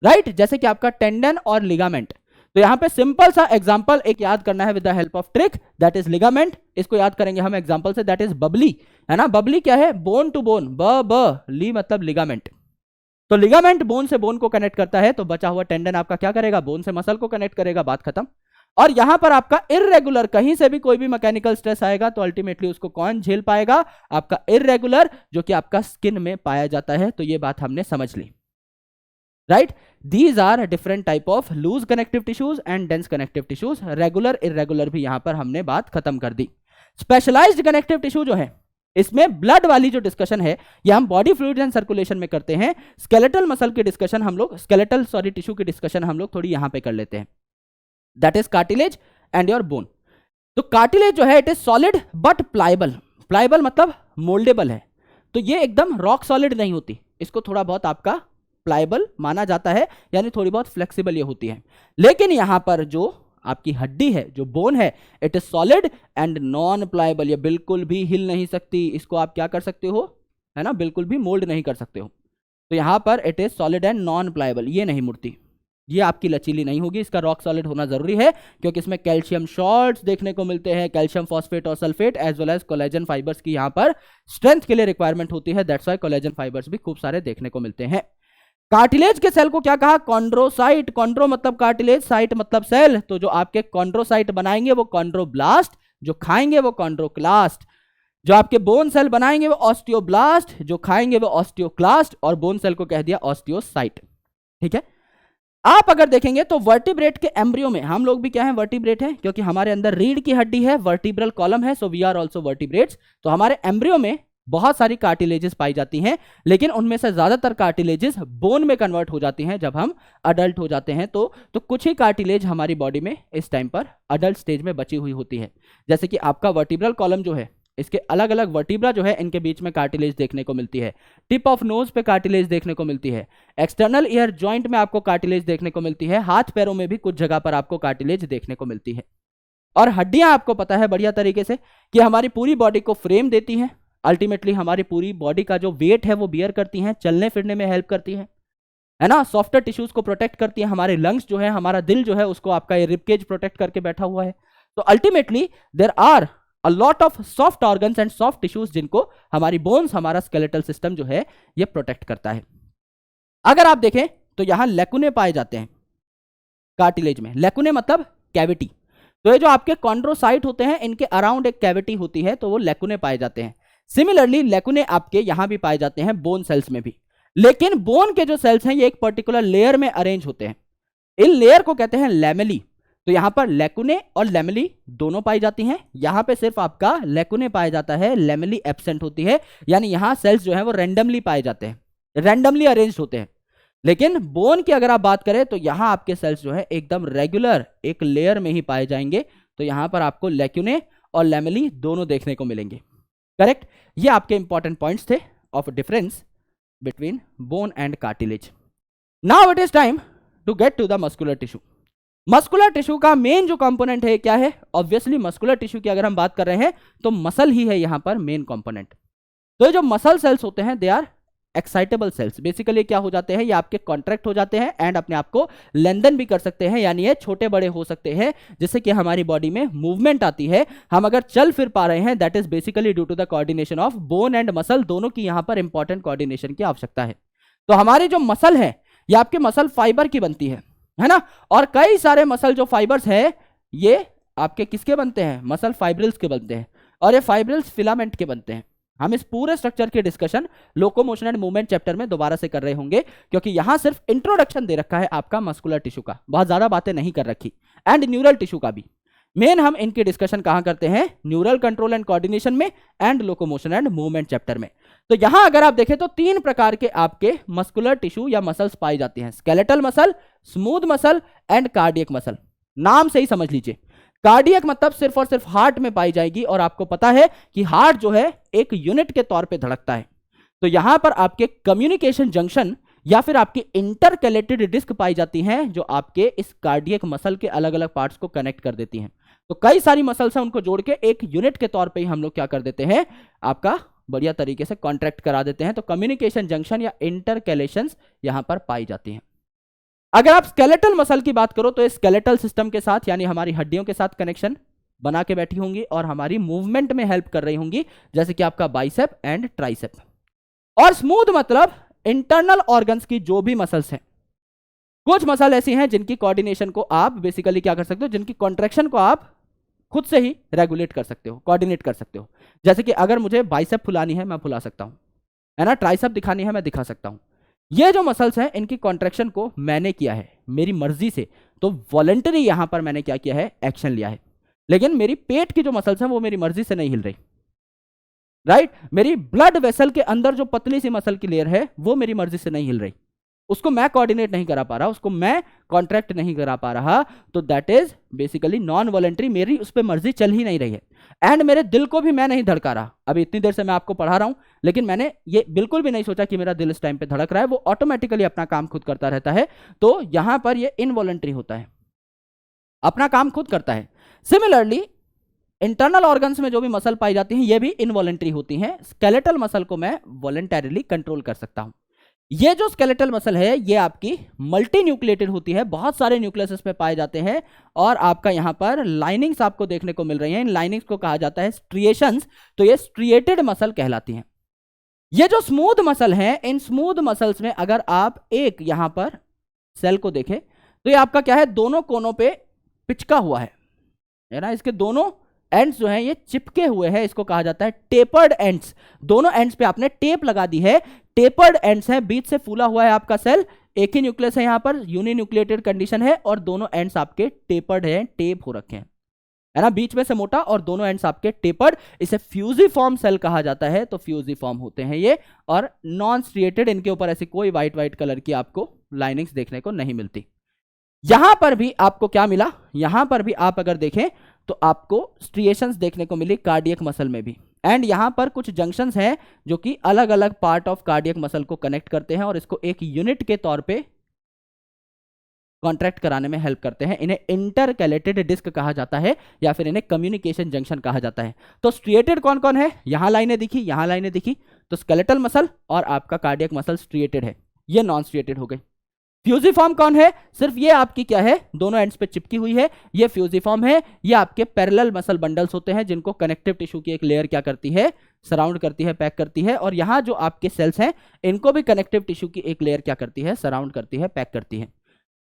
राइट, जैसे कि आपका टेंडन और लिगामेंट। तो यहां पे सिंपल सा एग्जांपल एक याद करना है with the help of trick, that is ligament. इसको याद करेंगे हम एग्जांपल से, दैट इज बबली, है ना। बबली क्या है, बोन टू बोन, ली मतलब लिगामेंट। तो लिगामेंट बोन से बोन को कनेक्ट करता है, तो बचा हुआ टेंडन आपका क्या करेगा, बोन से मसल को कनेक्ट करेगा, बात खत्म। और यहां पर आपका इररेगुलर, कहीं से भी कोई भी मैकेनिकल स्ट्रेस आएगा तो अल्टीमेटली उसको कौन झेल पाएगा, आपका इररेगुलर, जो कि आपका स्किन में पाया जाता है। तो ये बात हमने समझ ली, right. These are different type of loose connective tissues and dense connective tissues. Regular irregular भी यहां पर हमने बात खत्म कर दी। स्पेशलाइज्ड कनेक्टिव टिश्यू जो है, इसमें ब्लड वाली जो डिस्कशन है ये हम बॉडी फ्लूइड एंड सर्कुलेशन में करते हैं। स्केलेटल मसल की डिस्कशन हम लोग, टिश्यू की डिस्कशन हम लोग थोड़ी यहां पे कर लेते हैं। That is cartilage and your bone. तो कार्टिलेज जो है it is solid but pliable. Pliable मतलब मोल्डेबल है, तो ये एकदम रॉक सॉलिड नहीं होती, इसको थोड़ा बहुत आपका प्लाइबल माना जाता है, यानी थोड़ी बहुत फ्लेक्सिबल ये होती है। लेकिन यहां पर जो आपकी हड्डी है, जो बोन है, it is solid and non pliable. ये बिल्कुल भी हिल नहीं सकती, इसको आप क्या कर सकते हो, है ना, बिल्कुल भी मोल्ड नहीं कर सकते हो। तो यहां पर it is solid and non pliable, ये नहीं मुड़ती, ये आपकी लचीली नहीं होगी। इसका रॉक सॉलिड होना जरूरी है क्योंकि इसमें कैल्शियम शॉर्ट्स देखने को मिलते हैं, कैल्शियम फॉस्फेट और sulphate as well as collagen fibres की यहां पर स्ट्रेंथ के लिए रिक्वायरमेंट होती है। दैट्स व्हाई कोलेजन फाइबर्स भी खूब सारे देखने को मिलते हैं। कार्टिलेज के सेल को क्या कहा, कॉन्ड्रोसाइट। कॉन्ड्रो मतलब कार्टिलेज, साइट मतलब सेल। तो जो आपके कॉन्ड्रोसाइट बनाएंगे वो कॉन्ड्रोब्लास्ट, जो खाएंगे वो कॉन्ड्रोक्लास्ट। जो आपके बोन सेल बनाएंगे वो ऑस्टियोब्लास्ट, जो खाएंगे वो ऑस्टियोक्लास्ट, और बोन सेल को कह दिया ऑस्टियोसाइट। ठीक है। आप अगर देखेंगे तो वर्टिब्रेट के एम्ब्रियो में, हम लोग भी क्या है, वर्टिब्रेट है, क्योंकि हमारे अंदर रीढ़ की हड्डी है, वर्टिब्रल कॉलम है, so we are also vertebrates. तो हमारे एम्ब्रियो में बहुत सारी कार्टिलेजेस पाई जाती हैं, लेकिन उनमें से ज्यादातर कार्टिलेजेस बोन में कन्वर्ट हो जाती हैं जब हम अडल्ट हो जाते हैं। तो कुछ ही कार्टिलेज हमारी बॉडी में इस टाइम पर अडल्ट स्टेज में बची हुई होती है। जैसे कि आपका वर्टिब्रल कॉलम जो है, इसके अलग अलग वर्टिब्रा जो है, इनके बीच में कार्टिलेज देखने को मिलती है। टिप ऑफ नोज पे कार्टिलेज देखने को मिलती है। एक्सटर्नल ईयर जॉइंट में आपको कार्टिलेज देखने को मिलती है। हाथ पैरों में भी कुछ जगह पर आपको कार्टिलेज देखने को मिलती है। और हड्डियां आपको पता है बढ़िया तरीके से कि हमारी पूरी बॉडी को फ्रेम देती हैं। अल्टीमेटली हमारी पूरी बॉडी का जो वेट है वो बियर करती हैं, चलने फिरने में हेल्प करती है ना। सॉफ्टर टिश्यूज को प्रोटेक्ट करती है। हमारे लंग्स जो है, हमारा दिल जो है, उसको आपका ये रिबकेज प्रोटेक्ट करके बैठा हुआ है। तो ultimately there are a lot of soft organs and soft tissues जिनको हमारी बोन्स, हमारा स्केलेटल सिस्टम जो है ये प्रोटेक्ट करता है। अगर आप देखें तो यहां लेकुने पाए जाते हैं कार्टिलेज में। लेकुने मतलब कैविटी। तो ये जो आपके कॉन्ड्रोसाइट होते हैं, इनके अराउंड एक कैविटी होती है, तो वो लेकुने पाए जाते हैं। सिमिलरली लेकुने आपके यहां भी पाए जाते हैं बोन सेल्स में भी। लेकिन बोन के जो सेल्स हैं ये एक पर्टिकुलर लेयर में अरेंज होते हैं। इन लेयर को कहते हैं लैमेली। तो यहां पर लेकुने और लैमेली दोनों पाई जाती हैं। यहां पे सिर्फ आपका लेकुने पाया जाता है, लैमेली एब्सेंट होती है। यानी यहां सेल्स जो है वो रैंडमली पाए जाते हैं, रैंडमली अरेंज होते हैं। लेकिन बोन की अगर आप बात करें तो यहां आपके सेल्स जो है एकदम रेगुलर एक लेयर में ही पाए जाएंगे। तो यहां पर आपको लेकुने और लैमेली दोनों देखने को मिलेंगे। करेक्ट। ये आपके इंपॉर्टेंट पॉइंट्स थे of difference between bone and cartilage. Now it is time to get to the muscular tissue. Muscular tissue का मेन जो कंपोनेंट है क्या है, ऑब्वियसली मस्कुलर टिश्यू की अगर हम बात कर रहे हैं तो मसल ही है यहां पर मेन कंपोनेंट। तो ये जो मसल सेल्स होते हैं they are excitable cells. Basically क्या हो जाते हैं, ये आपके कॉन्ट्रैक्ट हो जाते हैं एंड अपने आप को लेंथन भी कर सकते हैं, यानी ये छोटे बड़े हो सकते हैं, जिससे कि हमारी बॉडी में मूवमेंट आती है। हम अगर चल फिर पा रहे हैं, that is basically due to the coordination of bone and muscle. दोनों की यहां पर इंपॉर्टेंट कोऑर्डिनेशन की आवश्यकता है। तो हमारी जो मसल है ये आपके मसल फाइबर की बनती है ना। और कई सारे मसल जो फाइबर्स है ये आपके किसके बनते हैं, मसल फाइब्रिल्स के बनते हैं। और ये फाइब्रिल्स फिलामेंट के बनते हैं। हम इस पूरे स्ट्रक्चर की discussion locomotion and movement chapter में दोबारा से कर रहे होंगे, क्योंकि यहां सिर्फ इंट्रोडक्शन दे रखा है आपका मस्कुलर टिश्यू का, बहुत ज्यादा बातें नहीं कर रखी, एंड न्यूरल टिश्यू का भी। मेन हम इनकी डिस्कशन कहां करते हैं, न्यूरल कंट्रोल एंड कोऑर्डिनेशन में and locomotion and movement chapter में। तो यहां अगर आप देखें तो 3 प्रकार के आपके मस्कुलर टिश्यू या मसल्स पाई जाती हैं, skeletal muscle, smooth muscle and cardiac muscle. नाम से ही समझ लीजिए, कार्डियक मतलब सिर्फ और सिर्फ हार्ट में पाई जाएगी, और आपको पता है कि हार्ट जो है एक यूनिट के तौर पे धड़कता है। तो यहां पर आपके कम्युनिकेशन जंक्शन या फिर आपकी इंटरकैलेटेड डिस्क पाई जाती हैं, जो आपके इस कार्डियक मसल के अलग अलग पार्ट्स को कनेक्ट कर देती हैं। तो कई सारी मसल्स हैं, उनको जोड़ के एक यूनिट के तौर पे ही हम लोग क्या कर देते हैं, आपका बढ़िया तरीके से कॉन्ट्रैक्ट करा देते हैं। तो कम्युनिकेशन जंक्शन या इंटरकैलेशंस यहां पर पाई जाती हैं। अगर आप स्केलेटल मसल की बात करो तो ये स्केलेटल सिस्टम के साथ यानी हमारी हड्डियों के साथ कनेक्शन बना के बैठी होंगी और हमारी मूवमेंट में हेल्प कर रही होंगी, जैसे कि आपका बाइसेप एंड ट्राइसेप। और स्मूथ मतलब इंटरनल ऑर्गन्स की जो भी मसल्स हैं, कुछ मसल ऐसी हैं जिनकी कोऑर्डिनेशन को आप बेसिकली क्या कर सकते हो, जिनकी कॉन्ट्रैक्शन को आप खुद से ही रेगुलेट कर सकते हो, कोऑर्डिनेट कर सकते हो। जैसे कि अगर मुझे बाइसेप फुलानी है मैं फुला सकता हूं, है ना, ट्राइसेप दिखानी है मैं दिखा सकता हूं। ये जो मसल्स हैं इनकी कॉन्ट्रैक्शन को मैंने किया है मेरी मर्जी से, तो वॉलंटरी यहां पर मैंने क्या किया है, एक्शन लिया है। लेकिन मेरी पेट की जो मसल्स हैं वो मेरी मर्जी से नहीं हिल रही, राइट। मेरी ब्लड वेसल के अंदर जो पतली सी मसल की लेयर है वो मेरी मर्जी से नहीं हिल रही, उसको मैं कोऑर्डिनेट नहीं करा पा रहा, उसको मैं कॉन्ट्रैक्ट नहीं करा पा रहा, तो that is basically non voluntary, मेरी उस पर मर्जी चल ही नहीं रही है। एंड मेरे दिल को भी मैं नहीं धड़का रहा, अभी इतनी देर से मैं आपको पढ़ा रहा हूं, लेकिन मैंने ये बिल्कुल भी नहीं सोचा कि मेरा दिल इस टाइम पे धड़क रहा है, वो ऑटोमेटिकली अपना काम खुद करता रहता है। तो यहां पर ये इनवॉलंटरी होता है, अपना काम खुद करता है। सिमिलरली इंटरनल ऑर्गन्स में जो भी मसल पाई जाती हैं ये भी इनवॉलंटरी होती हैं। स्केलेटल मसल को मैं वॉलंटरीली कंट्रोल कर सकता हूं। ये जो स्केलेटल मसल है ये आपकी मल्टी न्यूक्लिएटेड होती है, बहुत सारे न्यूक्लियस इसमें पाए जाते हैं, और आपका यहां पर लाइनिंग्स आपको देखने को मिल रही हैं। इन लाइनिंग्स को कहा जाता है स्ट्रिएशंस, तो ये स्ट्रिएटेड मसल कहलाती हैं। ये जो स्मूथ मसल हैं, इन स्मूथ मसल्स में अगर आप एक यहां पर सेल को देखें तो ये आपका क्या है, दोनों कोनों पे पिचका हुआ है ना, इसके दोनों एंड्स जो हैं ये चिपके हुए हैं, इसको कहा जाता है टेपर्ड एंड्स। दोनों एंड्स पे आपने टेप लगा दी है, टेपर्ड एंड्स हैं, बीच से फूला हुआ है आपका सेल, एक ही न्यूक्लियस है यहां पर, यूनिन्यूक्लिएटेड कंडीशन है, और दोनों एंड्स आपके टेपर्ड हैं, टेप हो रखे हैं, है ना, बीच में से मोटा और दोनों एंड्स आपके टेपर्ड। इसे फ्यूजिफॉर्म सेल कहा जाता है। तो फ्यूजिफॉर्म होते हैं ये, और नॉन स्ट्रिएटेड, इनके ऊपर ऐसी कोई व्हाइट कलर की आपको लाइनिंग्स देखने को नहीं मिलती। यहां पर भी आपको क्या मिला, यहां पर भी आप अगर देखें तो आपको स्ट्रिएशंस देखने को मिली कार्डियक मसल में भी, एंड यहां पर कुछ जंक्शंस हैं जो कि अलग अलग पार्ट ऑफ कार्डियक मसल को कनेक्ट करते हैं और इसको एक यूनिट के तौर पे कॉन्ट्रैक्ट कराने में हेल्प करते हैं। इन्हें इंटरकैलेटेड डिस्क कहा जाता है या फिर इन्हें कम्युनिकेशन जंक्शन कहा जाता है। तो स्ट्रिएटेड कौन कौन है, यहां लाइनें दिखी, यहां लाइनें दिखी, तो स्केलेटल मसल और आपका कार्डियक मसल स्ट्रिएटेड है, ये नॉन स्ट्रिएटेड हो गई। फ्यूजिफॉर्म कौन है, सिर्फ ये आपकी क्या है, दोनों एंड्स पे चिपकी हुई है, ये फ्यूजिफॉर्म है। ये आपके पैरेलल मसल बंडल्स होते हैं जिनको कनेक्टिव टिश्यू की एक लेयर क्या करती है, सराउंड करती है, पैक करती है, और यहां जो आपके सेल्स हैं इनको भी कनेक्टिव टिश्यू की एक लेयर क्या करती है, सराउंड करती है, पैक करती है।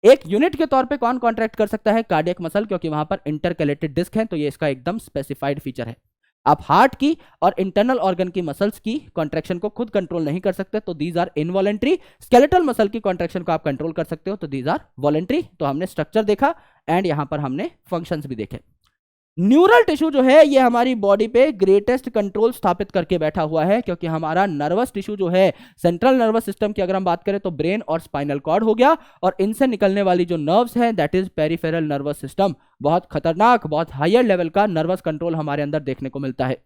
एक यूनिट के तौर पे कौन कॉन्ट्रैक्ट कर सकता है, कार्डियक मसल, क्योंकि वहां पर इंटरकैलेटेड डिस्क है, तो ये इसका एकदम स्पेसिफाइड फीचर है। आप हार्ट की और इंटरनल ऑर्गन की मसल्स की कॉन्ट्रैक्शन को खुद कंट्रोल नहीं कर सकते, तो these are involuntary. Skeletal muscle की कॉन्ट्रैक्शन को आप कंट्रोल कर सकते हो, तो दीज आर वॉलंटरी। तो हमने स्ट्रक्चर देखा एंड यहां पर हमने फंक्शंस भी देखे। न्यूरल टिश्यू जो है ये हमारी बॉडी पे ग्रेटेस्ट कंट्रोल स्थापित करके बैठा हुआ है, क्योंकि हमारा नर्वस टिश्यू जो है, सेंट्रल नर्वस सिस्टम की अगर हम बात करें तो ब्रेन और स्पाइनल कॉर्ड हो गया, और इनसे निकलने वाली जो नर्व्स हैं that is peripheral nervous system. बहुत खतरनाक, बहुत हायर लेवल का नर्वस कंट्रोल हमारे अंदर देखने को मिलता है।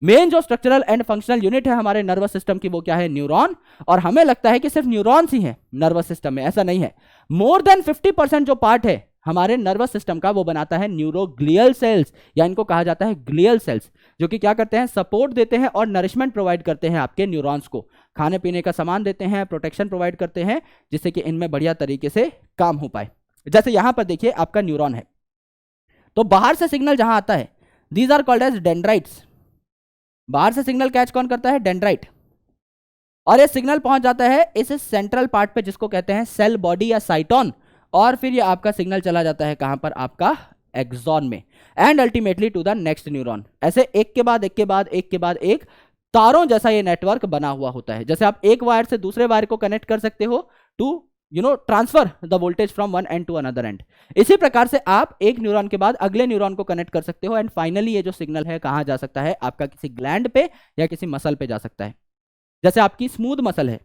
मेन जो स्ट्रक्चरल एंड फंक्शनल यूनिट है हमारे नर्वस सिस्टम की वो क्या है, न्यूरॉन। और हमें लगता है कि सिर्फ न्यूरॉन्स ही हैं नर्वस सिस्टम में, ऐसा नहीं है। मोर देन 50% जो पार्ट है हमारे नर्वस सिस्टम का वो बनाता है न्यूरोग्लियल सेल्स, या इनको कहा जाता है ग्लियल सेल्स, जो कि क्या करते हैं, सपोर्ट देते हैं और नरिशमेंट प्रोवाइड करते हैं आपके न्यूरॉन्स को, खाने पीने का सामान देते हैं, प्रोटेक्शन प्रोवाइड करते हैं, जिससे कि इनमें बढ़िया तरीके से काम हो पाए। जैसे यहां पर देखिए आपका न्यूरॉन है, तो बाहर से सिग्नल जहां आता है these are called as dendrites. बाहर से सिग्नल कैच कौन करता है, डेंड्राइट, और ये सिग्नल पहुंच जाता है इस सेंट्रल पार्ट पे जिसको कहते हैं सेल बॉडी या साइटोन, और फिर ये आपका सिग्नल चला जाता है कहां पर, आपका एक्सॉन में, and ultimately to the next neuron. ऐसे एक के बाद एक के बाद एक के बाद एक तारों जैसा ये नेटवर्क बना हुआ होता है। जैसे आप एक वायर से दूसरे वायर को कनेक्ट कर सकते हो to transfer the voltage from one end to another end, इसी प्रकार से आप एक न्यूरॉन के बाद अगले न्यूरॉन को कनेक्ट कर सकते हो एंड फाइनली ये जो सिग्नल है कहां जा सकता है, आपका किसी ग्लैंड पे या किसी मसल पे जा सकता है। जैसे आपकी स्मूथ मसल है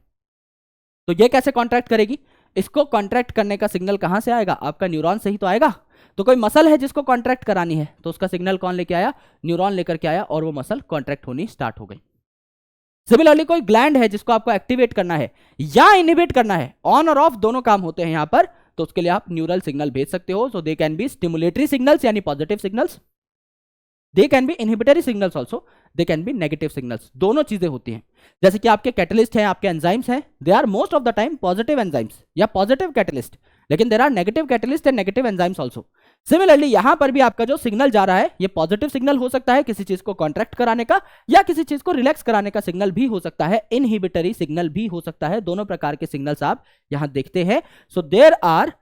तो ये कैसे कॉन्ट्रैक्ट करेगी, इसको कॉन्ट्रैक्ट करने का सिग्नल कहां से आएगा, आपका न्यूरॉन से ही तो आएगा। तो कोई मसल है जिसको कॉन्ट्रैक्ट करानी है तो उसका सिग्नल कौन लेके आया, न्यूरॉन लेकर के आया और वो मसल कॉन्ट्रैक्ट होनी स्टार्ट हो गई। सिमिलरली कोई ग्लैंड है जिसको आपको एक्टिवेट करना है या इनहिबिट करना है, ऑन और ऑफ दोनों काम होते हैं यहां पर, तो उसके लिए आप न्यूरल सिग्नल भेज सकते हो। So they can be stimulatory signals यानी positive signals, they can be inhibitory signals also, they can be negative signals, दोनों चीजें होती हैं। जैसे कि आपके कैटलिस्ट हैं, आपके एंजाइम्स हैं, they are most of the time positive enzymes या पॉजिटिव कैटलिस्ट, लेकिन there are negative catalyst and negative enzymes also. Similarly यहां पर भी आपका जो सिग्नल जा रहा है ये पॉजिटिव सिग्नल हो सकता है किसी चीज को कॉन्ट्रैक्ट कराने का, या किसी चीज को रिलैक्स कराने का सिग्नल भी हो सकता है, इनहिबिटरी सिग्नल भी हो सकता है। दोनों प्रकार के सिग्नल्स आप यहां देखते हैं। So there are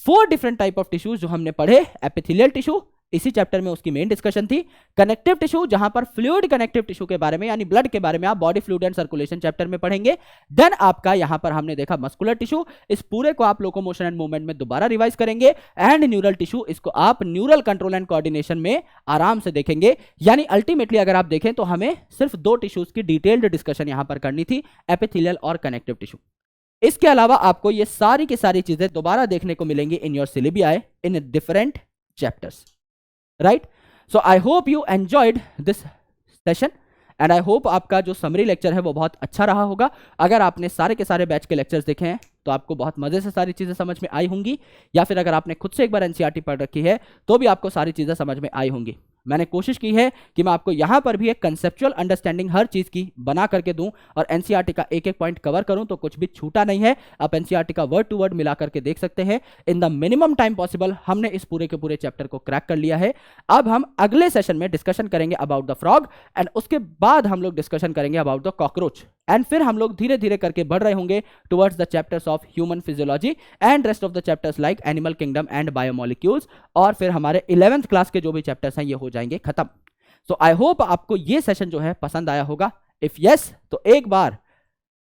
4 different type of tissues जो हमने पढ़े। एपिथेलियल टिश्यू, इसी चैप्टर में उसकी मेन डिस्कशन थी। कनेक्टिव टिश्यू, जहां पर फ्लूइड कनेक्टिव टिश्यू के बारे में यानी ब्लड के बारे में आप body fluid and circulation chapter में पढ़ेंगे। देन आपका यहां पर हमने देखा मस्कुलर टिश्यू, इस पूरे को आप लोकोमोशन एंड मूवमेंट में दोबारा रिवाइज करेंगे। एंड न्यूरल टिश्यू, इसको आप न्यूरल कंट्रोल एंड कोऑर्डिनेशन में आराम से देखेंगे। यानी अल्टीमेटली अगर आप देखें तो हमें सिर्फ 2 टिश्यूज की डिटेल्ड डिस्कशन यहां पर करनी थी, एपिथेलियल और कनेक्टिव टिश्यू। इसके अलावा आपको ये सारी की सारी चीजें दोबारा देखने को मिलेंगी in your syllable in different chapters, right. So I hope you enjoyed this session and I hope आपका जो समरी लेक्चर है वो बहुत अच्छा रहा होगा। अगर आपने सारे के सारे बैच के लेक्चर्स देखे हैं तो आपको बहुत मजे से सारी चीजें समझ में आई होंगी, या फिर अगर आपने खुद से एक बार एनसीईआरटी पढ़ रखी है तो भी आपको सारी चीजें समझ में आई होंगी। मैंने कोशिश की है कि मैं आपको यहां पर भी एक कंसेप्चुअल अंडरस्टैंडिंग हर चीज की बना करके दूं और एनसीईआरटी का एक एक पॉइंट कवर करूं, तो कुछ भी छूटा नहीं है। आप एनसीईआरटी का वर्ड टू वर्ड मिला करके देख सकते हैं। In the minimum time possible हमने इस पूरे के पूरे चैप्टर को क्रैक कर लिया है। अब हम अगले सेशन में डिस्कशन करेंगे अबाउट द फ्रॉग एंड उसके बाद हम लोग डिस्कशन करेंगे अबाउट द कॉकरोच एंड फिर हम लोग धीरे धीरे करके बढ़ रहे होंगे towards the chapters of human physiology and rest of the chapters like animal kingdom and biomolecules, और फिर हमारे 11th क्लास के जो भी चैप्टर्स हैं ये हो जाएंगे खत्म। सो आई होप आपको ये सेशन जो है पसंद आया होगा। इफ यस तो एक बार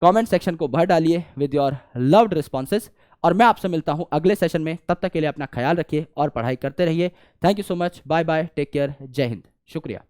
कमेंट सेक्शन को भर डालिए विद योर लव्ड रिस्पॉन्सेस, और मैं आपसे मिलता हूं अगले सेशन में। तब तक के लिए अपना ख्याल रखिए और पढ़ाई करते रहिए। Thank you so much, bye bye, take care, जय हिंद, शुक्रिया।